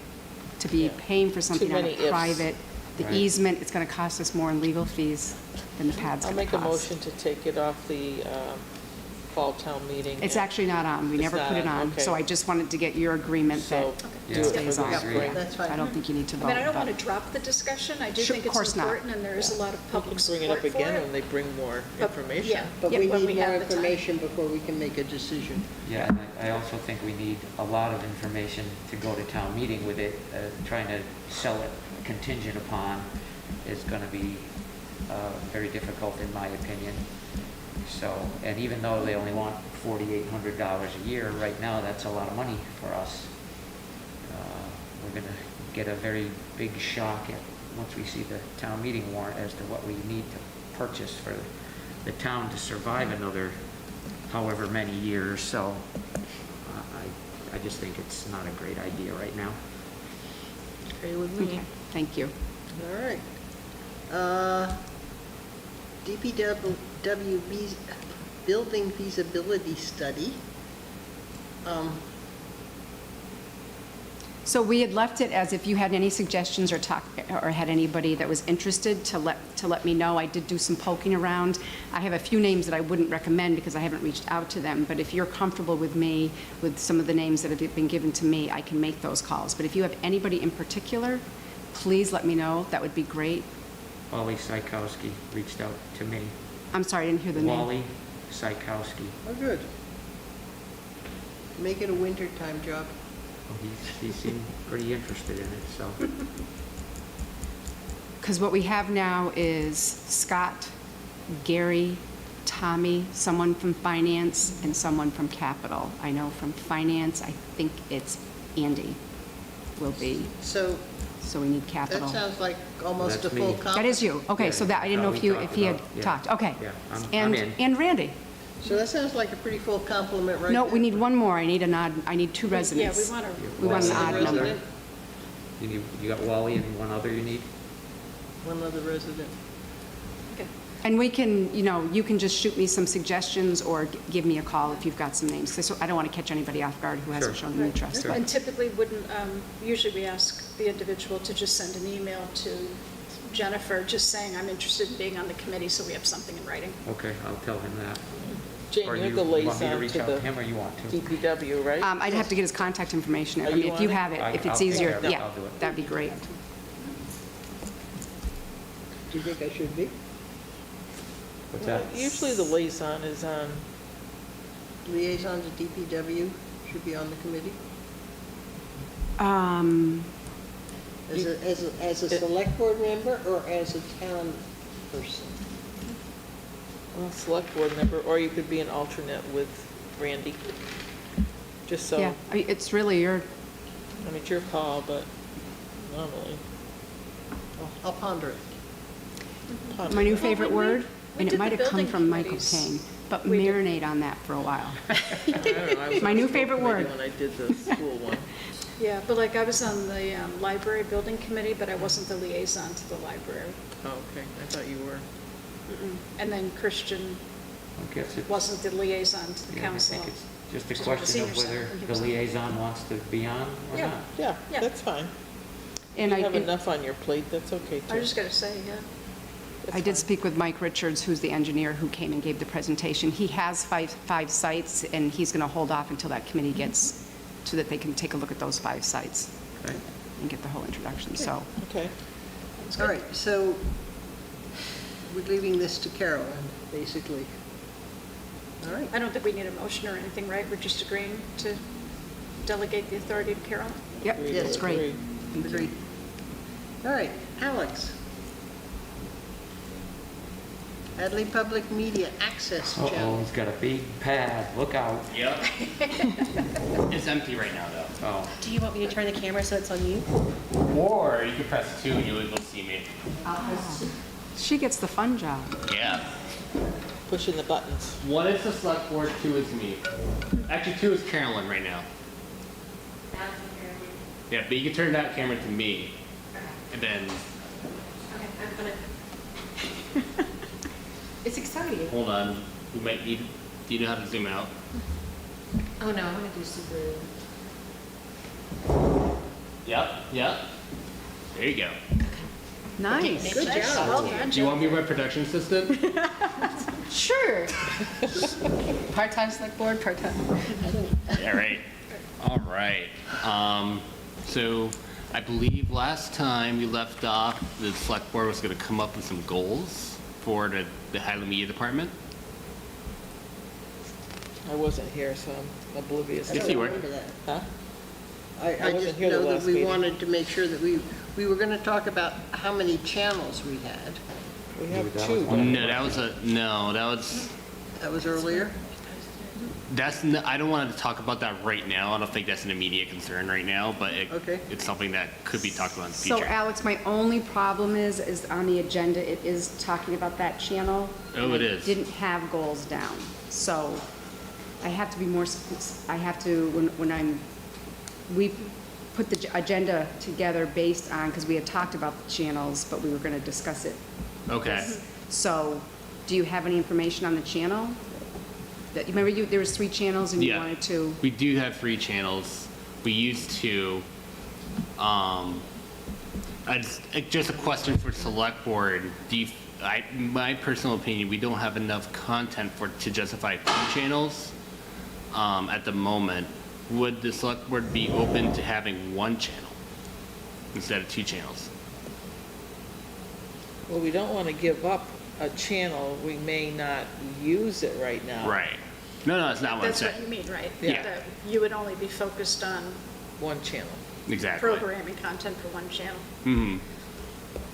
to be Yeah. paying for something on many a ifs. private. The Right. easement, it's gonna cost us more in legal fees than the pad's I'll gonna make a cost. motion to take it off the fall town meeting. It's actually not on, we It's never not put it on, on, okay. so I just wanted to get your agreement that So Yeah. do it for stays the on. Yeah, spring. that's fine. I don't think you need to I vote. mean, I don't but- want to drop the discussion. I do Sure, think of it's course not. important and there is a lot of We public can bring support it for up again it. when they bring more But, information. yeah. But Yeah, we when need we more have the time. information before we can make a decision. yeah, and I also think we need a lot of information to go to town meeting with it, trying to sell it contingent upon is going to be very difficult in my opinion. So, and even though they only want $4,800 a year, right now, that's a lot of money for us. We're going to get a very big shock once we see the town meeting warrant as to what we need to purchase for the town to survive another however many years. So I just think it's not a great idea right now. Okay with me. Okay, thank you. All right. DPW building feasibility study. So we had left it as if you had any suggestions or had anybody that was interested to let me know. I did do some poking around. I have a few names that I wouldn't recommend because I haven't reached out to them, but if you're comfortable with me, with some of the names that have been given to me, I can make those calls. But if you have anybody in particular, please let me know. That would be great. Wally Sykowski reached out to me. I'm sorry, I didn't hear the name. Wally Sykowski. Oh, good. Make it a wintertime job. Well, he seemed pretty interested in it, so. Because what we have now is Scott, Gary, Tommy, someone from finance, and someone from capital. I know from finance, I think it's Andy will be, So so we need that capital. sounds like almost a That's full me. complement. That is you. Okay, Yeah, so that, I didn't know we if you, talked if he had about- yeah. talked. Okay. Yeah, I'm And in. and Randy. So that sounds like a pretty full complement right No, there. we need one more. I need two Yeah, residents. we want to, We want an One odd other number. resident, You got Wally and one other you need? One other resident. okay. And we can, you can just shoot me some suggestions or give me a call if you've got some names. 'Cause I don't want to catch anybody off guard who hasn't Sure. shown any interest. Sure. And typically wouldn't, usually we ask the individual to just send an email to Jennifer, just saying, I'm interested in being on the committee, so we have something in writing. Okay, I'll tell him that. Jane, Or you're you the want me to liaison reach to out to the him or you want to? DPW, right? I'd have to get his contact information. Are I mean, you if you on it? have it, if it's I'll take easier, care of it. yeah, I'll do it. that'd be great. Do you think I should be? What's Well, that? Usually the liaison is on, Liaison to DPW should be on the committee? As a select board member or as a town person? well, select board member, or you could be an alternate with Randy. Just so, Yeah, it's really your, I mean, it's your call, but normally. I'll ponder it. my new Well, favorite when we- word, we and it did might the have come building from Michael committees. Kane, but We did. marinate on that for a while. I don't know, I was My on new the school favorite committee word. when I did the school one. Yeah, but like I was on the library building committee, but I wasn't the liaison to the library. Oh, okay, I thought you were. And then Christian I guess it's, wasn't the liaison to the yeah, I council. think it's just a Just question senior of whether center, and he the was on. liaison wants to be on or Yeah. not. Yeah, Yeah. that's fine. And You I, have and enough on your plate, that's okay too. I was just gonna say, yeah. That's I did fine. speak with Mike Richards, who's the engineer who came and gave the presentation. He has five sites, and he's going to hold off until that committee gets, so that they can take a look at those 5 sites Okay. and get the whole introduction, so. Okay, All right, so we're leaving this to Carolyn, basically. All right. I don't think we need a motion or anything, right? We're just agreeing to delegate the authority to Carolyn? Yep, Agreed, that's great. agreed. Agreed. All right, Alex. Hadley Public Media Access Uh-oh, Channel. he's got a big pad, look out. Yep. It's empty right now, though. Oh, Do you want me to turn the camera so it's on you? Or you can press 2 and you'll see me. She gets the fun job. Yeah. pushing the buttons. 1 is the select board, 2 is me. Actually, 2 is Carolyn right now. Yeah, but you can turn that camera to me. And then, It's exciting. hold on, we might need, do you know how to zoom out? Oh no, I'm gonna do super. Yep, yep. There you go. Nice. Good Nice, job. well done, Do you want me to be Jennifer. my production assistant? Sure. Part-time select board, part-time. Yeah, right. All right. So I believe last time we left off, the select board was going to come up with some goals for the Hadley Media Department. I wasn't here, so I'm oblivious. Yes, I you don't were. remember that. Huh? I wasn't just here the know that last we meeting. wanted to make sure that we we were gonna talk about how many channels we had. We have That was two. one of No, that was, That was earlier? I don't want to talk about that right now. I don't think that's an immediate concern right now, but Okay. it's something that could be talked about in the So future. Alex, my only problem is on the agenda, it is talking about that channel. Oh, and it I is. didn't have goals down, so I have to be more, I have to, we put the agenda together based on, because we had talked about the channels, but we were gonna discuss it. Okay. So, do you have any information on the channel? Remember there was 3 channels and you Yeah. wanted to? We do have 3 channels. We used to, just a question for select board. My personal opinion, we don't have enough content to justify 2 channels, at the moment. Would the select board be open to having 1 channel instead of 2 channels? Well, we don't want to give up a channel. We may not use it right now. Right. No, it's not what I'm That's what saying. you mean, right? Yeah. That you would only be focused on One channel. Exactly. programming content for one channel.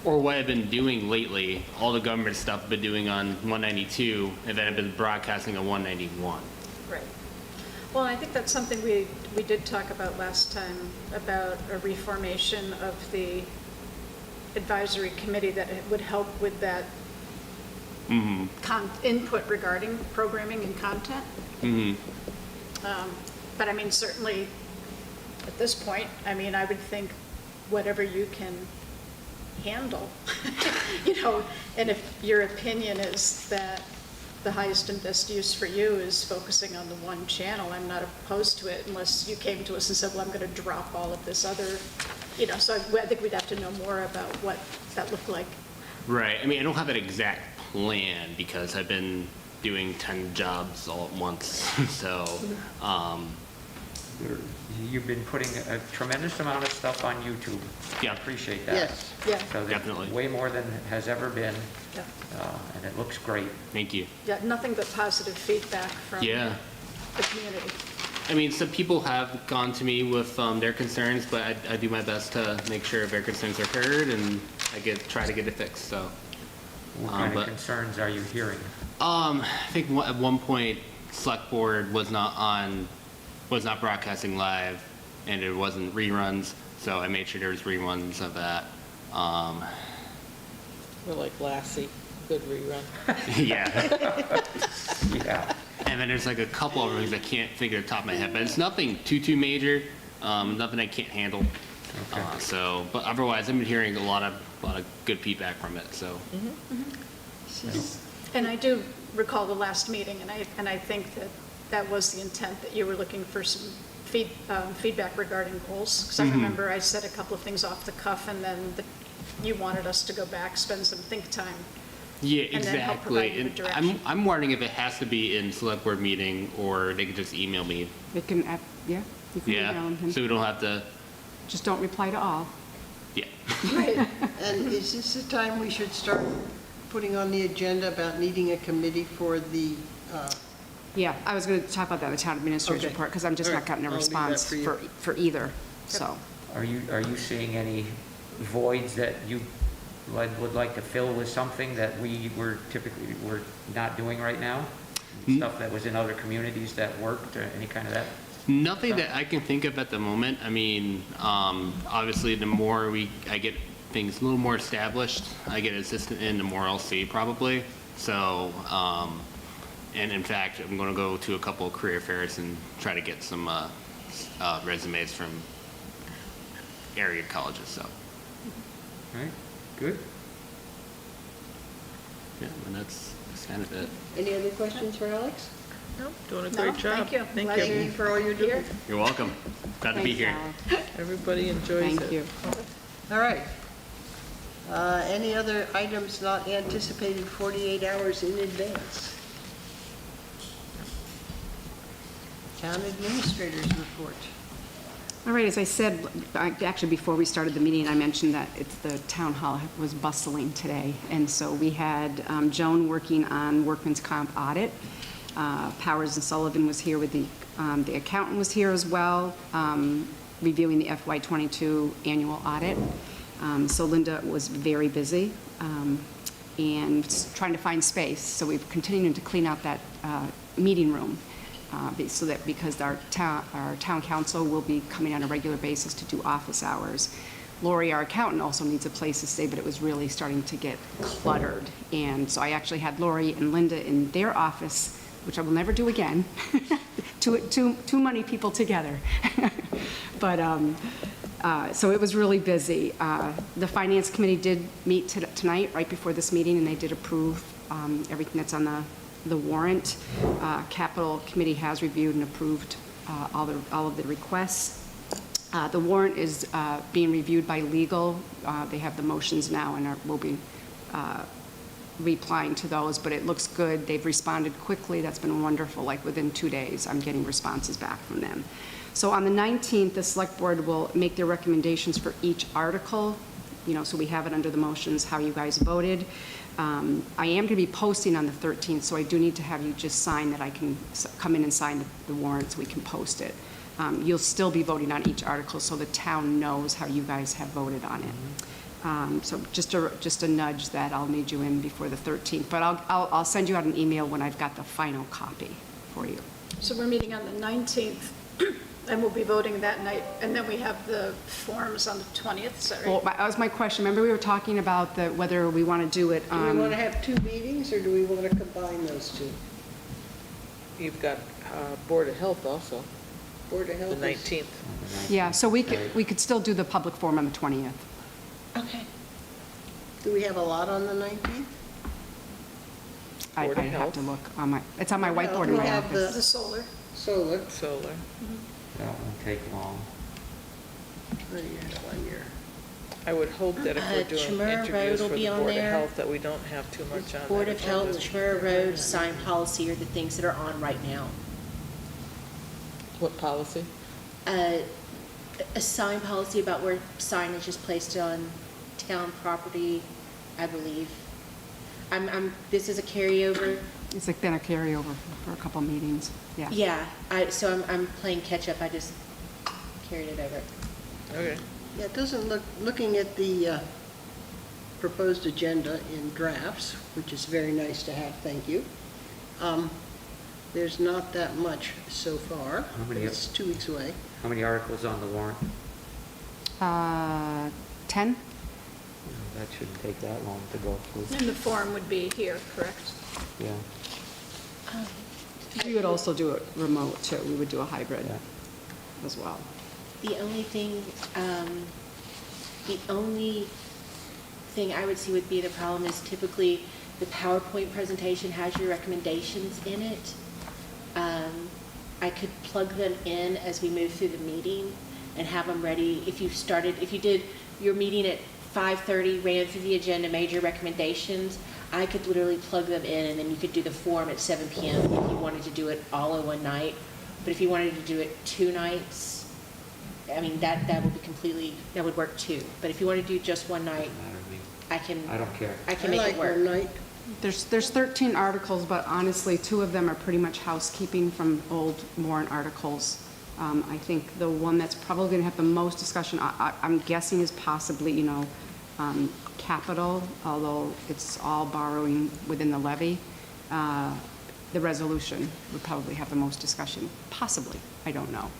Or what I've been doing lately, all the government stuff I've been doing on 192, and then I've been broadcasting on 191. Right. Well, I think that's something we did talk about last time, about a reformation of the advisory committee that it would help with that input regarding programming and content. But I mean, certainly, at this point, I mean, I would think whatever you can handle, you know, and if your opinion is that the highest and best use for you is focusing on the one channel, I'm not opposed to it unless you came to us and said, well, I'm going to drop all of this other, you know, so I think we'd have to know more about what that looked like. Right. I mean, I don't have an exact plan because I've been doing 10 jobs all at once. So, You've been putting a tremendous amount of stuff on YouTube. Yeah. I appreciate that. Yes. Yeah, So there's Definitely. way more than has ever been, yeah, and it looks great. thank you. yeah, nothing but positive feedback from Yeah. the community. I mean, some people have gone to me with their concerns, but I do my best to make sure their concerns are heard and try to get it fixed. So, What kind of but- concerns are you hearing? I think at one point, select board was not broadcasting live, and it wasn't reruns. So I made sure there was reruns of that. We're like Lassie, good rerun. Yeah. Yeah. And then there's like a couple of things I can't figure off the top of my head, but it's nothing too major, nothing I can't handle. So, but otherwise, I've been hearing a lot of good feedback from it. So, And I do recall the last meeting, and I think that that was the intent, that you were looking for some feedback regarding goals. Because I remember I said a couple of things off the cuff, and then you wanted us to go back, spend some think time. yeah, And then help provide exactly. you with direction. I'm wondering if it has to be in select board meeting or they could just email me. It can, yeah, you can email Yeah. him. So we don't have to. Just don't reply to all. Yeah. Right. And is this the time we should start putting on the agenda about needing a committee for the, Yeah, I was going to talk about that, the town administrator's Okay. report, because I'm just All not right. getting a I'll leave that response for you. for either, so. Are you seeing any voids that you would like to fill with something that we're not doing right now? Stuff that was in other communities that worked, or any kind of that? Nothing that I can think of at the moment. I mean, obviously, the more I get things a little more established, I get an assistant in, the more I'll see probably. So, and in fact, I'm going to go to a couple of career fairs and try to get some resumes from area colleges. So, All right, good. yeah, and that's kind of it. any other questions for Alex? No, doing a No, great job. thank you. Thank Glad Thank you for all you're doing. You're welcome. Glad to be Thanks, here. Alex. Everybody enjoys it. Thank you. All right. Any other items not anticipated 48 hours in advance? Town administrators report. All right, as I said, actually, before we started the meeting, I mentioned that the town hall was bustling today. And so we had Joan working on workman's comp audit. Powers and Sullivan was here with the accountant was here as well, reviewing the FY22 annual audit. So Linda was very busy and trying to find space. So we've continued to clean out that meeting room so that because our town council will be coming on a regular basis to do office hours. Lori, our accountant, also needs a place to stay, but it was really starting to get cluttered. And so I actually had Lori and Linda in their office, which I will never do again. Too many people together. But, so it was really busy. The Finance Committee did meet tonight, right before this meeting, and they did approve everything that's on the warrant. Capital Committee has reviewed and approved all of the requests. The warrant is being reviewed by legal. They have the motions now and will be replying to those, but it looks good. They've responded quickly. That's been wonderful. Like within 2 days, I'm getting responses back from them. So on the 19th, the Select Board will make their recommendations for each article, so we have it under the motions, how you guys voted. I am going to be posting on the 13th, so I do need to have you just sign that I can come in and sign the warrant so we can post it. You'll still be voting on each article, so the town knows how you guys have voted on it. So just a nudge that I'll need you in before the 13th, but I'll send you out an email when I've got the final copy for you. So we're meeting on the 19th, and we'll be voting that night, and then we have the forms on the 20th, is that right? Well, that was my question. Remember we were talking about whether we want to do it Do we want to have 2 meetings, or do we want to combine those 2? You've got Board of Health also, Board of Health the is- 19th. Yeah, so we could still do the public forum on the 20th. Okay. Do we have a lot on the 19th? I Board of have to Health. look it's on my whiteboard in We my have office. The solar. Solar. Solar. That won't take long. 1 year. I would hope that if we're doing Chimera Road interviews will for be the on Board of there. Health, that we don't have too much on Board that of Health, agenda. Chimera Road, sign policy are the things that are on right now. What policy? A sign policy about where signage is placed on town property, I believe. This is a carryover. It's like been a carryover for a couple meetings, yeah. Yeah, so I'm playing catch up. I just carried it over. Okay. Yeah, it doesn't looking at the proposed agenda in drafts, which is very nice to have, thank you. There's not that much so far. How many- It's 2 weeks away. How many articles on the warrant? 10? That shouldn't take that long to go through. And the form would be here, correct? Yeah. We would also do it remote too. We would do a hybrid Yeah. as well. The only thing I would see would be the problem is typically the PowerPoint presentation has your recommendations in it. I could plug them in as we move through the meeting and have them ready. If you did your meeting at 5:30, ran through the agenda, made your recommendations, I could literally plug them in, and then you could do the form at 7 p.m. if you wanted to do it all in one night. But if you wanted to do it 2 nights, I mean, that would work too. But if you want to do just one night, Doesn't matter to me. I I don't care. can make it work. I like one night. There's 13 articles, but honestly, 2 of them are pretty much housekeeping from old warrant articles. I think the one that's probably going to have the most discussion, I'm guessing, is possibly, capital, although it's all borrowing within the levy. The resolution would probably have the most discussion, possibly, I don't know.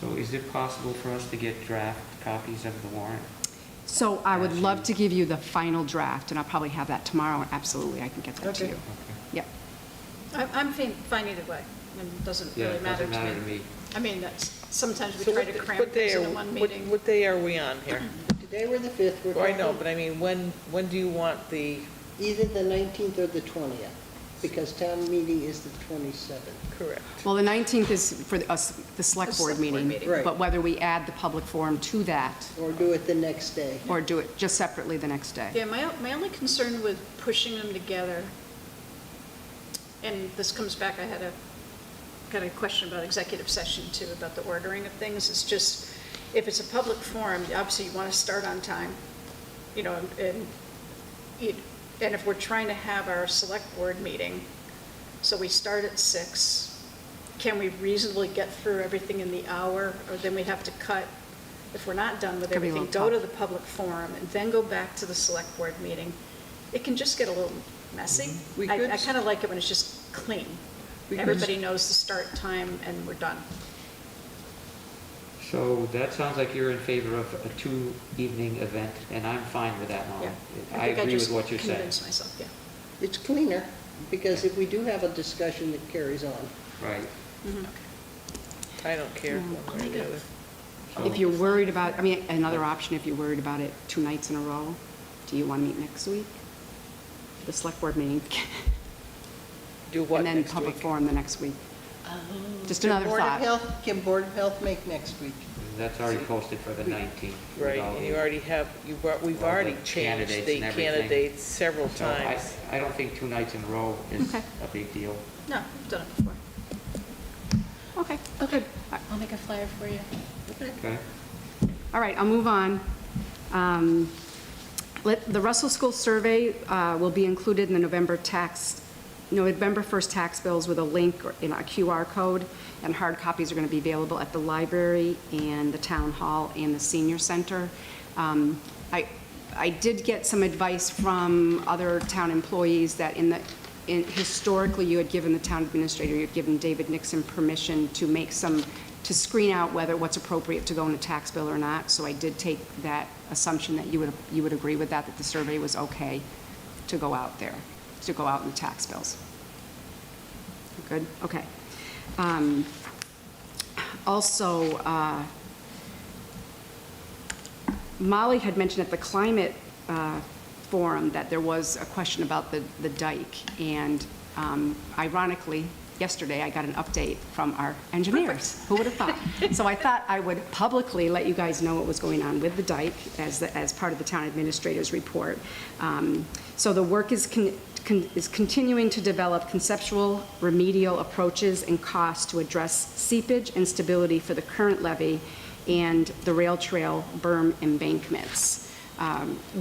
So is it possible for us to get draft copies of the warrant? So I would love to give you the final draft, and I'll probably have that tomorrow, and absolutely, I can get that to Okay. you. Yep. I'm fine either way. It doesn't Yeah, really it matter doesn't matter to to me. me. I mean, sometimes we So try what to d- cram what day things are- in one what- meeting. What day are we on here? Today we're the 5th. We're Well, I know, talking but I mean, when do you want the, either the 19th or the 20th, because town meeting is the 27th. correct? Well, the 19th is for us, the select The board select board meeting. meeting. Right. But whether we add the public forum to that, Or do it the next day. or do it just separately the next day. Yeah, my only concern with pushing them together, and this comes back, I had a question about executive session too, about the ordering of things. It's just, if it's a public forum, obviously you want to start on time, and if we're trying to have our select board meeting, so we start at 6, can we reasonably get through everything in the hour, or then we have to cut if we're not done with Could be a everything, little go to tough. the public forum and then go back to the select board meeting, it can just get a little messy. We I could- kind of like it when it's just clean. We could- Everybody knows the start time and we're done. So that sounds like you're in favor of a 2-evening event, and I'm fine with that, Molly. Yeah. I think agree just with what you're saying. convinced myself, yeah. It's cleaner, because if we do have a discussion, it carries on. Right. I don't care one way or the other. If you're worried about, I mean, another option, if you're worried about it 2 nights in a row, do you want to meet next week? The select board meeting, Do what and then next public week? forum the next week. Just Can another Board of thought. Health- Can Board of Health make next week? That's already posted for the 19th. with Right, all and the- you already have, we've all the already changed candidates the and everything. candidates several So I times. don't think 2 nights in a row is Okay. a big deal. No, I've done it before. Okay, Okay, I'll make a flyer for you. Okay? all right, I'll move on. The Russell School Survey will be included in the November 1st tax bills with a link or in a QR code, and hard copies are going to be available at the library and the town hall and the senior center. I did get some advice from other town employees that historically you had given the town administrator, you had given David Nixon permission to make to screen out what's appropriate to go in a tax bill or not. So I did take that assumption that you would agree with that the survey was okay to go out there, to go out in the tax bills. Good, okay. Also, Molly had mentioned at the climate forum that there was a question about the dike, and ironically, yesterday I got an update from our engineers. Who would have thought? So I thought I would publicly let you guys know what was going on with the dike as part of the town administrator's report. So the work is continuing to develop conceptual remedial approaches and costs to address seepage and stability for the current levee and the rail trail berm embankments.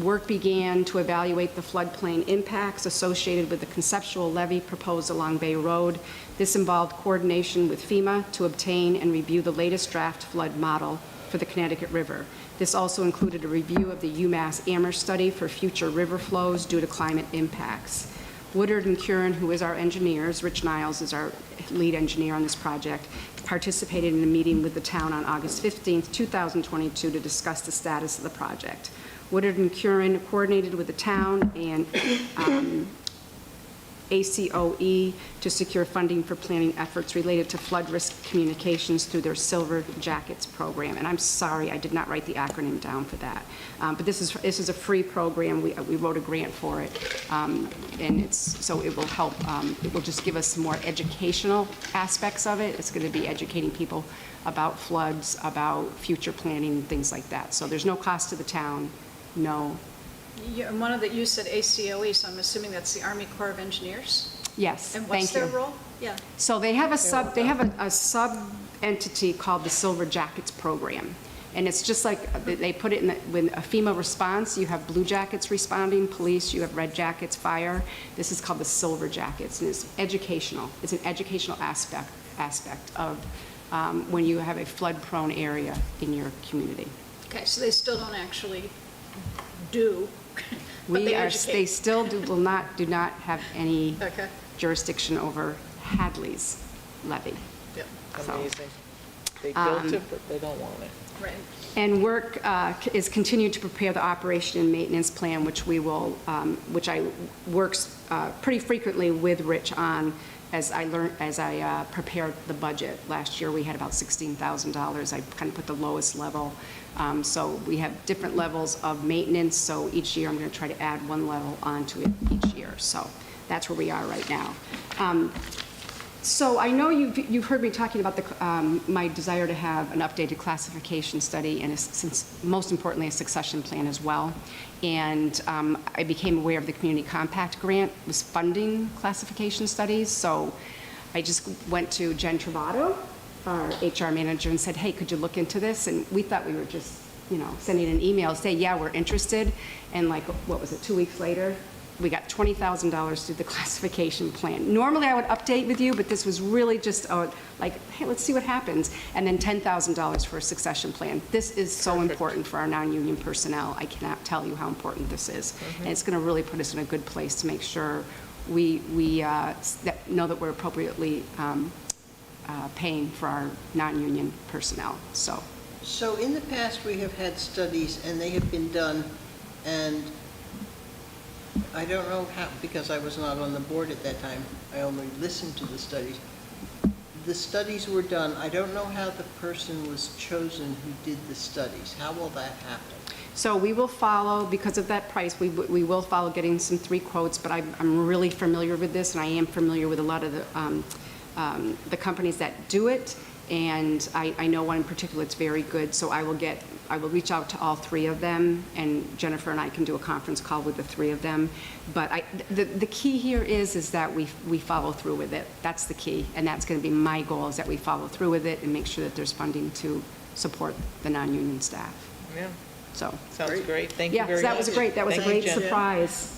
Work began to evaluate the floodplain impacts associated with the conceptual levee proposed along Bay Road. This involved coordination with FEMA to obtain and review the latest draft flood model for the Connecticut River. This also included a review of the UMass Amherst study for future river flows due to climate impacts. Woodard and Curran, who is our engineers, Rich Niles is our lead engineer on this project, participated in a meeting with the town on August 15th, 2022 to discuss the status of the project. Woodard and Curran coordinated with the town and ACOE to secure funding for planning efforts related to flood risk communications through their Silver Jackets program. And I'm sorry, I did not write the acronym down for that. But this is a free program. We wrote a grant for it. And so it will help, it will just give us some more educational aspects of it. It's going to be educating people about floods, about future planning, things like that. So there's no cost to the town, no. Yeah, and one of you said ACOE, so I'm assuming that's the Army Corps of Engineers? Yes, And thank what's you. their role? Yeah. So they have a sub-entity called the Silver Jackets Program. And it's just like, they put it in, when a FEMA response, you have blue jackets responding, police, you have red jackets, fire. This is called the Silver Jackets, and it's educational. It's an educational aspect of when you have a flood-prone area in your community. Okay, so they still don't actually do, but they They educate. still do not have any Okay. jurisdiction over Hadley's levy. Yep, So, Amazing. They built it, but they don't want it. right. And work is continued to prepare the operation and maintenance plan, which which I works pretty frequently with Rich on as I prepared the budget. Last year, we had about $16,000. I kind of put the lowest level. So we have different levels of maintenance, so each year I'm going to try to add one level onto it each year. So that's where we are right now. So I know you've heard me talking about my desire to have an updated classification study and most importantly a succession plan as well. And I became aware of the Community Compact Grant was funding classification studies. So I just went to Jen Travato, our HR manager, and said, hey, could you look into this? And we thought we were just, sending an email, say, yeah, we're interested. And like, what was it, 2 weeks later, we got $20,000 through the classification plan. Normally, I would update with you, but this was really just like, hey, let's see what happens. And then $10,000 for a succession plan. This is so important for our non-union personnel. I cannot tell you how important this is. And it's going to really put us in a good place to make sure we know that we're appropriately paying for our non-union personnel. So in the past, we have had studies, and they have been done, and I don't know how, because I was not on the board at that time, I only listened to the studies. The studies were done, I don't know how the person was chosen who did the studies. How will that happen? So we will follow, because of that price, we will follow getting some 3 quotes, but I'm really familiar with this, and I am familiar with a lot of the companies that do it, and I know one in particular that's very good, so I will reach out to all 3 of them, and Jennifer and I can do a conference call with the 3 of them. But the key here is that we follow through with it. That's the key, and that's going to be my goal, is that we follow through with it and make sure that there's funding to support the non-union staff. Yeah, So. sounds great. Thank you Yeah, very much. that was great. That was a Thank you, great Jen. surprise.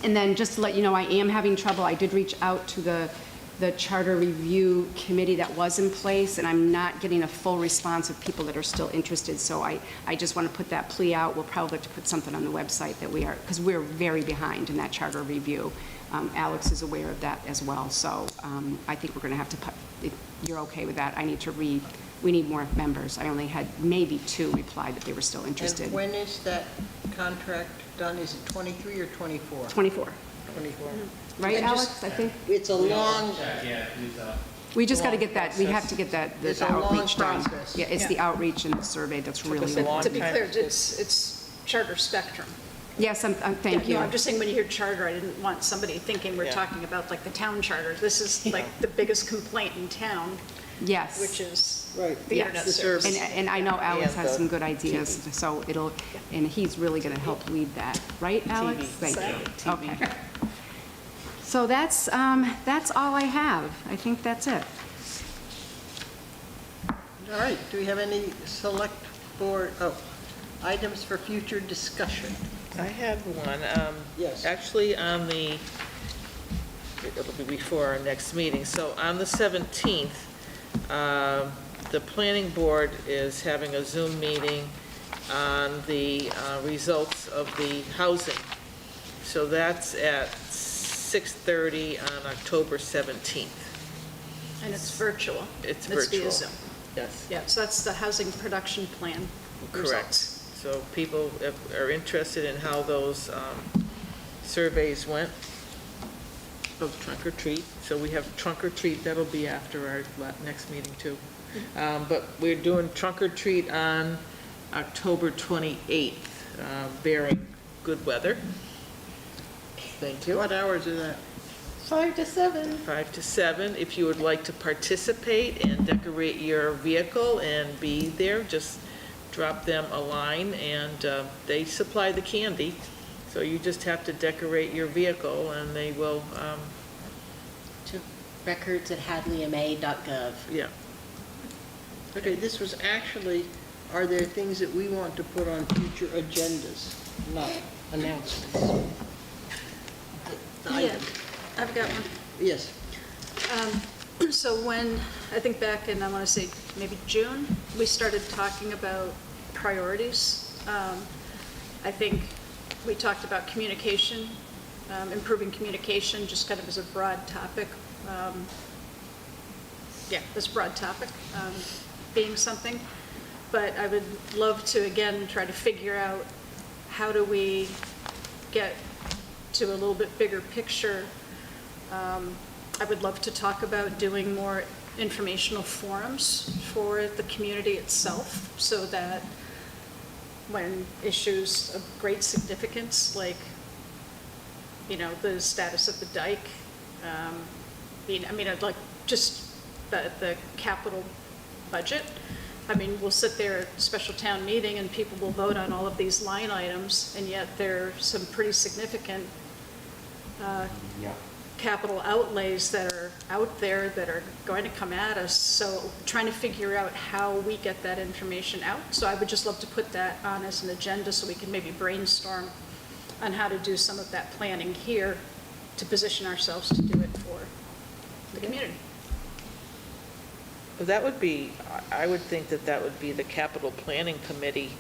And then just to let you know, I am having trouble. I did reach out to the charter review committee that was in place, and I'm not getting a full response of people that are still interested. So I just want to put that plea out. We'll probably have to put something on the website that we are, because we're very behind in that charter review. Alex is aware of that as well. So I think we're going to have to put, if you're okay with that, I need to read. We need more members. I only had maybe 2 reply that they were still interested. And when is that contract done? Is it 23 or 24? 24. 24. Right, And Alex? just- I think It's a long, we just got to get that. We have to get that It's the a long outreach done. process. Yeah, it's the outreach and the survey that's really us a long important. To be time. clear, it's Charter Spectrum. Yes, thank Yeah, you. no, I'm just saying, when you hear charter, I didn't want somebody thinking we're Yeah. talking about like the town charter. This is like the biggest complaint in town, Yes. which is right. the Yes. internet The service. service. And I know Alex And has the some good ideas, so and he's really going to help lead that. Right, Alex? TV. Thank you. Okay. So that's all I have. I think that's it. All right, do we have any select board, items for future discussion? I had one. Yes. Actually, it'll be before our next meeting. So on the 17th, the planning board is having a Zoom meeting on the results of the housing. So that's at 6:30 on October 17th. And it's virtual. It's via virtual. Zoom. Yes. Yeah, so that's the housing production plan Correct. results. So people are interested in how those surveys went. Of trunk or treat. So we have trunk or treat, that'll be after our next meeting too. But we're doing trunk or treat on October 28th, bearing good weather. Thank you. What hours is that? 5 to 7. 5 to 7. If you would like to participate and decorate your vehicle and be there, just drop them a line, and they supply the candy. So you just have to decorate your vehicle, and they will, To records@hadleyma.gov. yeah. Okay, this was actually, are there things that we want to put on future agendas, not announcements? The Yeah, item. I've got one. Yes. So when, I think back in, I want to say maybe June, we started talking about priorities. I think we talked about communication, improving communication, just kind of as a broad topic. Yeah, this broad topic being something. But I would love to, again, try to figure out how do we get to a little bit bigger picture. I would love to talk about doing more informational forums for the community itself, so that when issues of great significance, like, you know, the status of the dike, I'd like just the capital budget. I mean, we'll sit there at special town meeting and people will vote on all of these line items, and yet there are some pretty significant capital outlays that are out there that are going to come at us. So trying to figure out how we get that information out. So I would just love to put that on as an agenda so we can maybe brainstorm on how to do some of that planning here to position ourselves to do it for the community. That would be, I would think that that would be the capital planning committee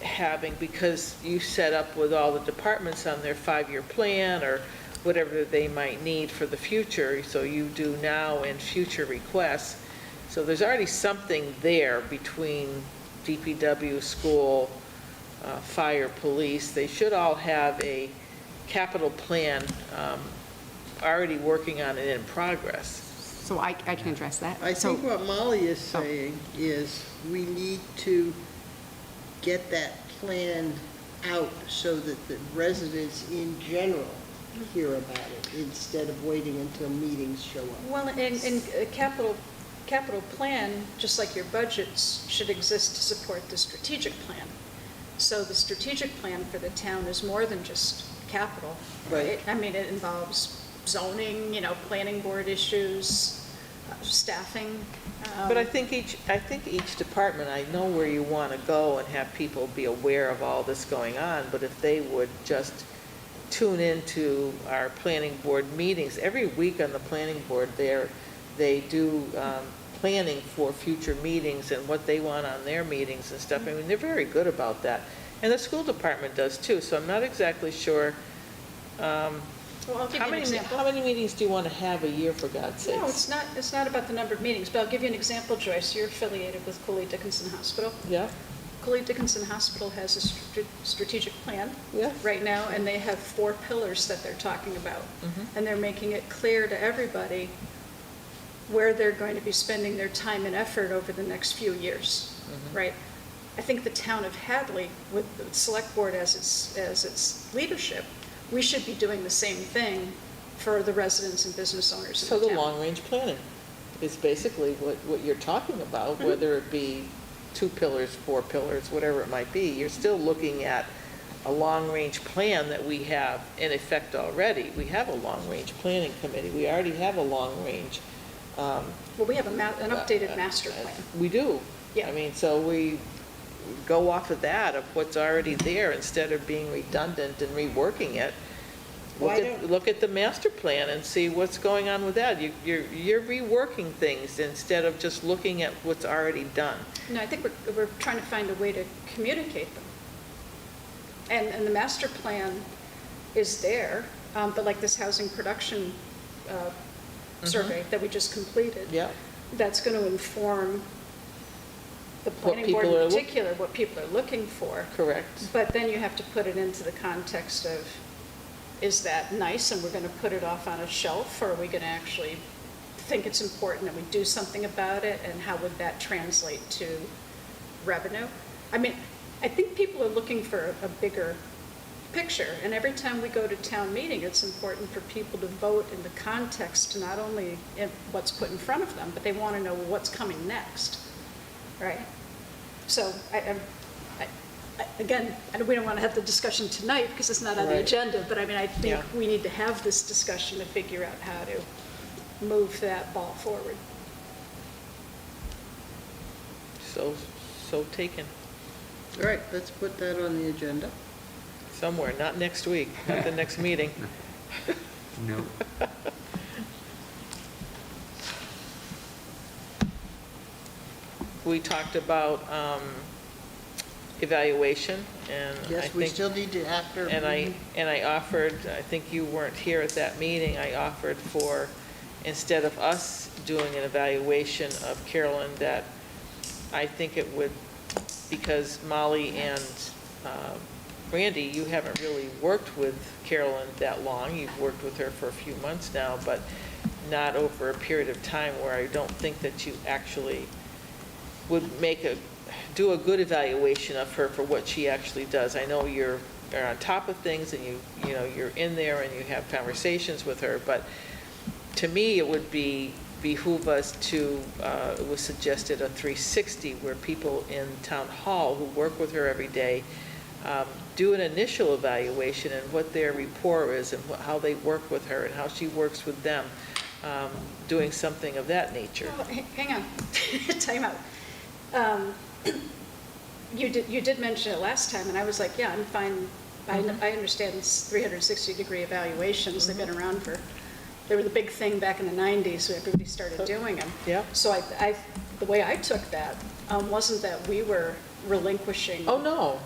having, because you set up with all the departments on their 5-year plan or whatever they might need for the future, so you do now and future requests. So there's already something there between DPW, school, fire, police. They should all have a capital plan already working on it in progress. So I can address that. I So- think what Molly is saying is we need to get that planned out so that the residents in general hear about it instead of waiting until meetings show up. Well, and a capital plan, just like your budgets, should exist to support the strategic plan. So the strategic plan for the town is more than just capital, right? I mean, it involves zoning, planning board issues, staffing. But I think each department, I know where you want to go and have people be aware of all this going on, but if they would just tune into our planning board meetings, every week on the planning board there, they do planning for future meetings and what they want on their meetings and stuff. I mean, they're very good about that. And the school department does too, so I'm not exactly sure. Well, I'll give you an example. How many meetings do you want to have a year, for God's sakes? No, it's not about the number of meetings, but I'll give you an example, Joyce. You're affiliated with Cooley Dickinson Hospital. Yeah, Cooley Dickinson Hospital has a strategic plan yeah. right now, and they have 4 pillars that they're talking about. And they're making it clear to everybody where they're going to be spending their time and effort over the next few years, right? I think the town of Hadley, with the select board as its leadership, we should be doing the same thing for the residents and business owners So of the the town. long-range planning is basically what you're talking about, whether it be 2 pillars, 4 pillars, whatever it might be. You're still looking at a long-range plan that we have in effect already. We have a long-range planning committee. We already have a long-range. Well, we have an updated master plan. We do. Yeah. I mean, so we go off of that, of what's already there, instead of being redundant and reworking it. Look at the master plan and see what's going on with that. You're reworking things instead of just looking at what's already done. No, I think we're trying to find a way to communicate them. And the master plan is there, but like this housing production survey that we just completed. Yeah. That's going to inform the What planning board people are in particular, what people are looking for. Correct. But then you have to put it into the context of, is that nice and we're going to put it off on a shelf, or are we going to actually think it's important that we do something about it, and how would that translate to revenue? I mean, I think people are looking for a bigger picture, and every time we go to town meeting, it's important for people to vote in the context, not only in what's put in front of them, but they want to know what's coming next, right? So, again, we don't want to have the discussion tonight because it's not on the Right. agenda, but I mean, I think Yeah. we need to have this discussion to figure out how to move that ball forward. So taken. All right, let's put that on the agenda. Somewhere, not next week, not the next meeting. No. We talked about evaluation, and I Yes, we think, still need to, after. and I offered, I think you weren't here at that meeting, I offered for, instead of us doing an evaluation of Carolyn, that I think it would, because Molly and Randy, you haven't really worked with Carolyn that long. You've worked with her for a few months now, but not over a period of time where I don't think that you actually would do a good evaluation of her for what she actually does. I know you're on top of things and you're in there and you have conversations with her, but to me, it would behoove us to, it was suggested a 360 where people in town hall who work with her every day do an initial evaluation and what their rapport is and how they work with her and how she works with them, doing something of that nature. Oh, hang on, time out. You did mention it last time, and I was like, yeah, I'm fine I understand it's 360-degree evaluations, they've been around for, they were the big thing back in the 90s, so everybody started doing them. Yeah. So the way I took that wasn't that we were relinquishing. Oh, no.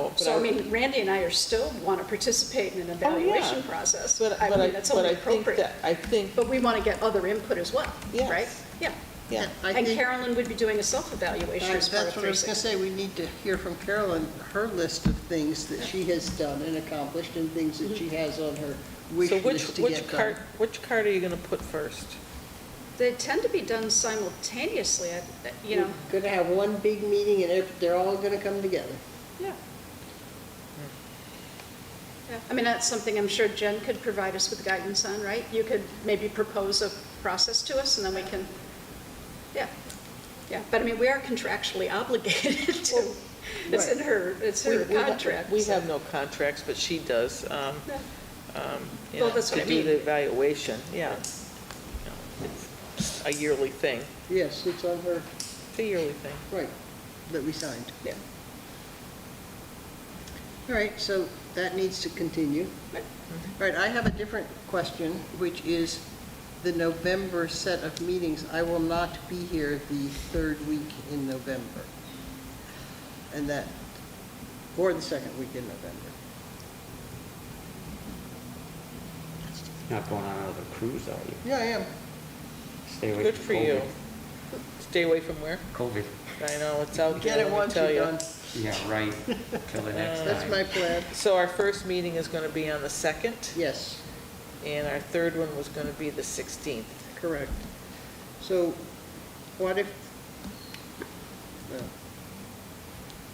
But So, I mean, Randy and I are still want to participate in an evaluation process. But I mean, that's only appropriate. I think, But we want to get other input as well, Yes. right? Yeah. yeah. I And think- Carolyn would be doing a self-evaluation as part That's of what I was going to 360. say, we need to hear from Carolyn, her list of things that she has done and accomplished and things that she has on her wish So list to get done. which card are you going to put first? They tend to be done simultaneously, you know. We're going to have one big meeting and they're all going to come together. Yeah. Yeah, I mean, that's something I'm sure Jen could provide us with guidance on, right? You could maybe propose a process to us, and then we can, yeah. Yeah, but I mean, we are contractually obligated to, it's in her, it's her contract. We so- have no contracts, but she does, Yeah. you Well, know, that's what to I do mean. the evaluation, yeah. You know, It's a yearly thing, Yes, it's on her, it's a yearly thing. right, that we signed. Yeah. All right, so that needs to continue. All right, I have a different question, which is the November set of meetings. I will not be here the third week in November. And that, or the second week in November. Not going on another cruise, are you? Yeah, I am. Stay away Good from for you. COVID. Stay away from where? COVID. I know, it's out Get there, it let me once, tell you're you. done. Yeah, right, till the next time. That's my plan. So our first meeting is going to be on the 2nd, Yes, and our third one was going to be the 16th. correct. So what if, well,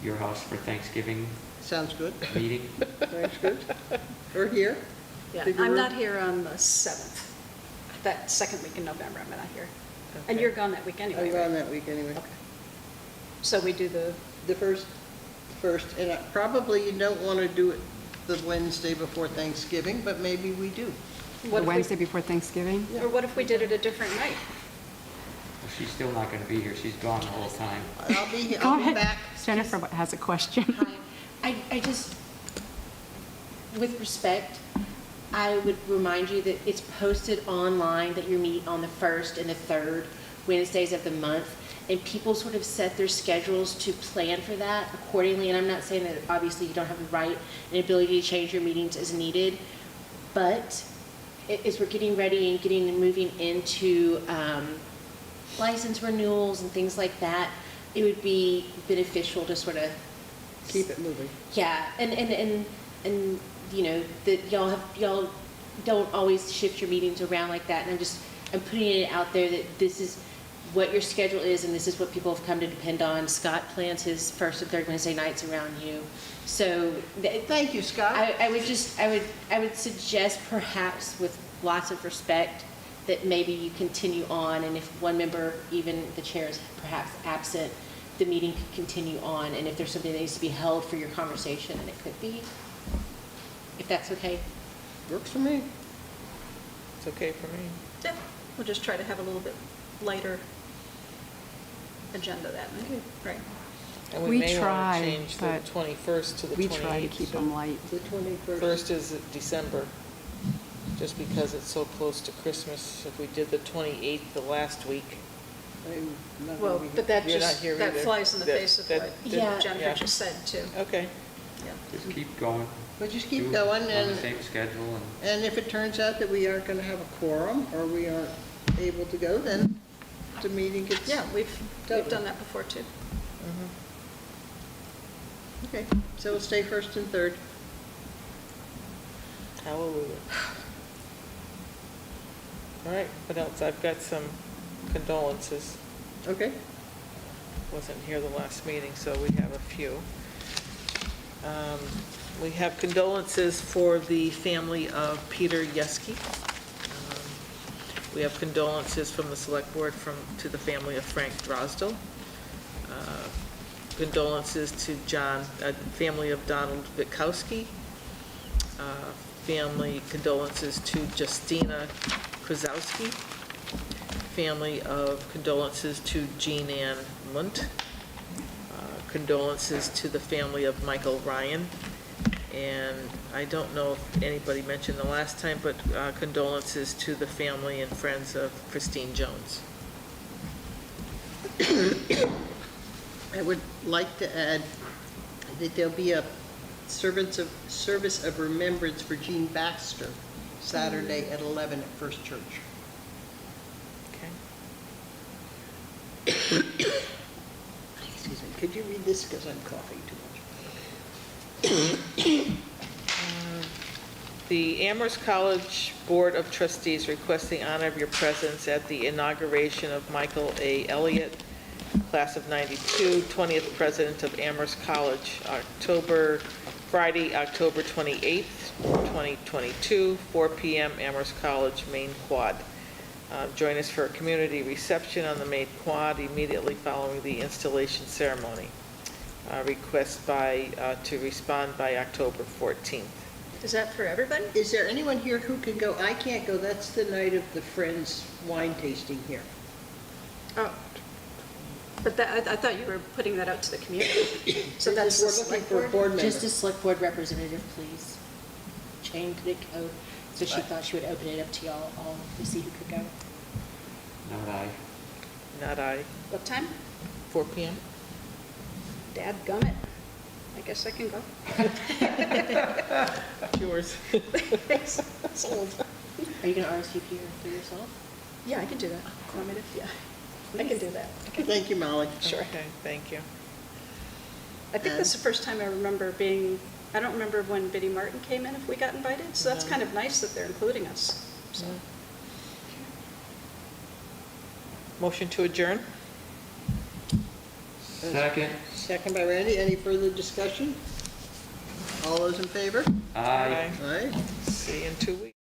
Your house for Thanksgiving sounds good. meeting? Sounds good. Or here? Yeah, Bigger I'm room? not here on the 7th, that second week in November, I'm not here. And Okay. you're gone that week anyway, I'm gone right? that week anyway. So we do the, The first, and probably you don't want to do it the Wednesday before Thanksgiving, but maybe we do. The what if Wednesday before Thanksgiving? we, or what if we did it a different night? Well, she's still not gonna be here, she's gone the whole time. I'll be Go ahead. back. Jennifer has a question. Hi, I just, with respect, I would remind you that it's posted online that you meet on the first and the third Wednesdays of the month, and people sort of set their schedules to plan for that accordingly, and I'm not saying that obviously you don't have the right and ability to change your meetings as needed, but as we're getting ready and getting and moving into license renewals and things like that, it would be beneficial to sort of Keep it moving. yeah, and you know, that y'all don't always shift your meetings around like that, and I'm putting it out there that this is what your schedule is, and this is what people have come to depend on. Scott plans his first and third Wednesday nights around you, so Thank you, Scott. I would suggest, perhaps with lots of respect, that maybe you continue on, and if one member, even the chair, is perhaps absent, the meeting could continue on, and if there's something that needs to be held for your conversation, then it could be, if that's okay. Works for me. It's okay for me. Yeah, we'll just try to have a little bit lighter agenda that night. Right. And we We may want try, to change the but 21st to the 28th. We try to keep them light. The 21st. First is December, just because it's so close to Christmas. If we did the 28th the last week, I'm not Well, gonna be but that You're not just, here that either. flies in the That- face of that- what Yeah. Jennifer Yeah. just said, too. okay. Just keep going. But just Do keep it going, On the and, same schedule, and and if it turns out that we aren't going to have a quorum, or we aren't able to go, then the meeting gets... Yeah, we've Totally. done that before, too. Okay, so we'll stay first and third. Hallelujah. All right, what else? I've got some condolences. Okay? Wasn't here the last meeting, so we have a few. We have condolences for the family of Peter Yeske. We have condolences from the select board to the family of Frank Drosdell. Condolences to family of Donald Witkowski. Family condolences to Justina Krasowski. Family of condolences to Jean Ann Munt. Condolences to the family of Michael Ryan. And I don't know if anybody mentioned the last time, but condolences to the family and friends of Christine Jones. I would like to add that there'll be a service of remembrance for Jean Baxter, Saturday at 11 at First Church. Okay. Excuse me, could you read this, because I'm coughing too much? The Amherst College Board of Trustees requesting honor of your presence at the inauguration of Michael A. Elliott, class of 92, 20th president of Amherst College, Friday, October 28th, 2022, 4 p.m., Amherst College Main Quad. Join us for a community reception on the main quad immediately following the installation ceremony. Request to respond by October 14th. Is that for everybody? Is there anyone here who can go? I can't go, that's the night of the Friends wine tasting here. Oh. But I thought you were putting that out to the community. So that's the We're looking select for a board? board member. Just a select board representative, please. Jane couldn't go, so she thought she would open it up to y'all all to see who could go. Not I. Not I. What time? 4 p.m.? Dadgummit. I guess I can go. Yours. Sold. Are you going to RSVP for yourself? Yeah, I can do that. Want me to? Yeah, I can do that. Thank you, Molly. Sure. Okay, thank you. I think this is the first time I remember being, I don't remember when Biddy Martin came in, if we got invited, so that's kind of nice that they're including us. So, Motion to adjourn? Second. Second by Randy. Any further discussion? All those in favor? Aye. Aye. See you in 2 weeks.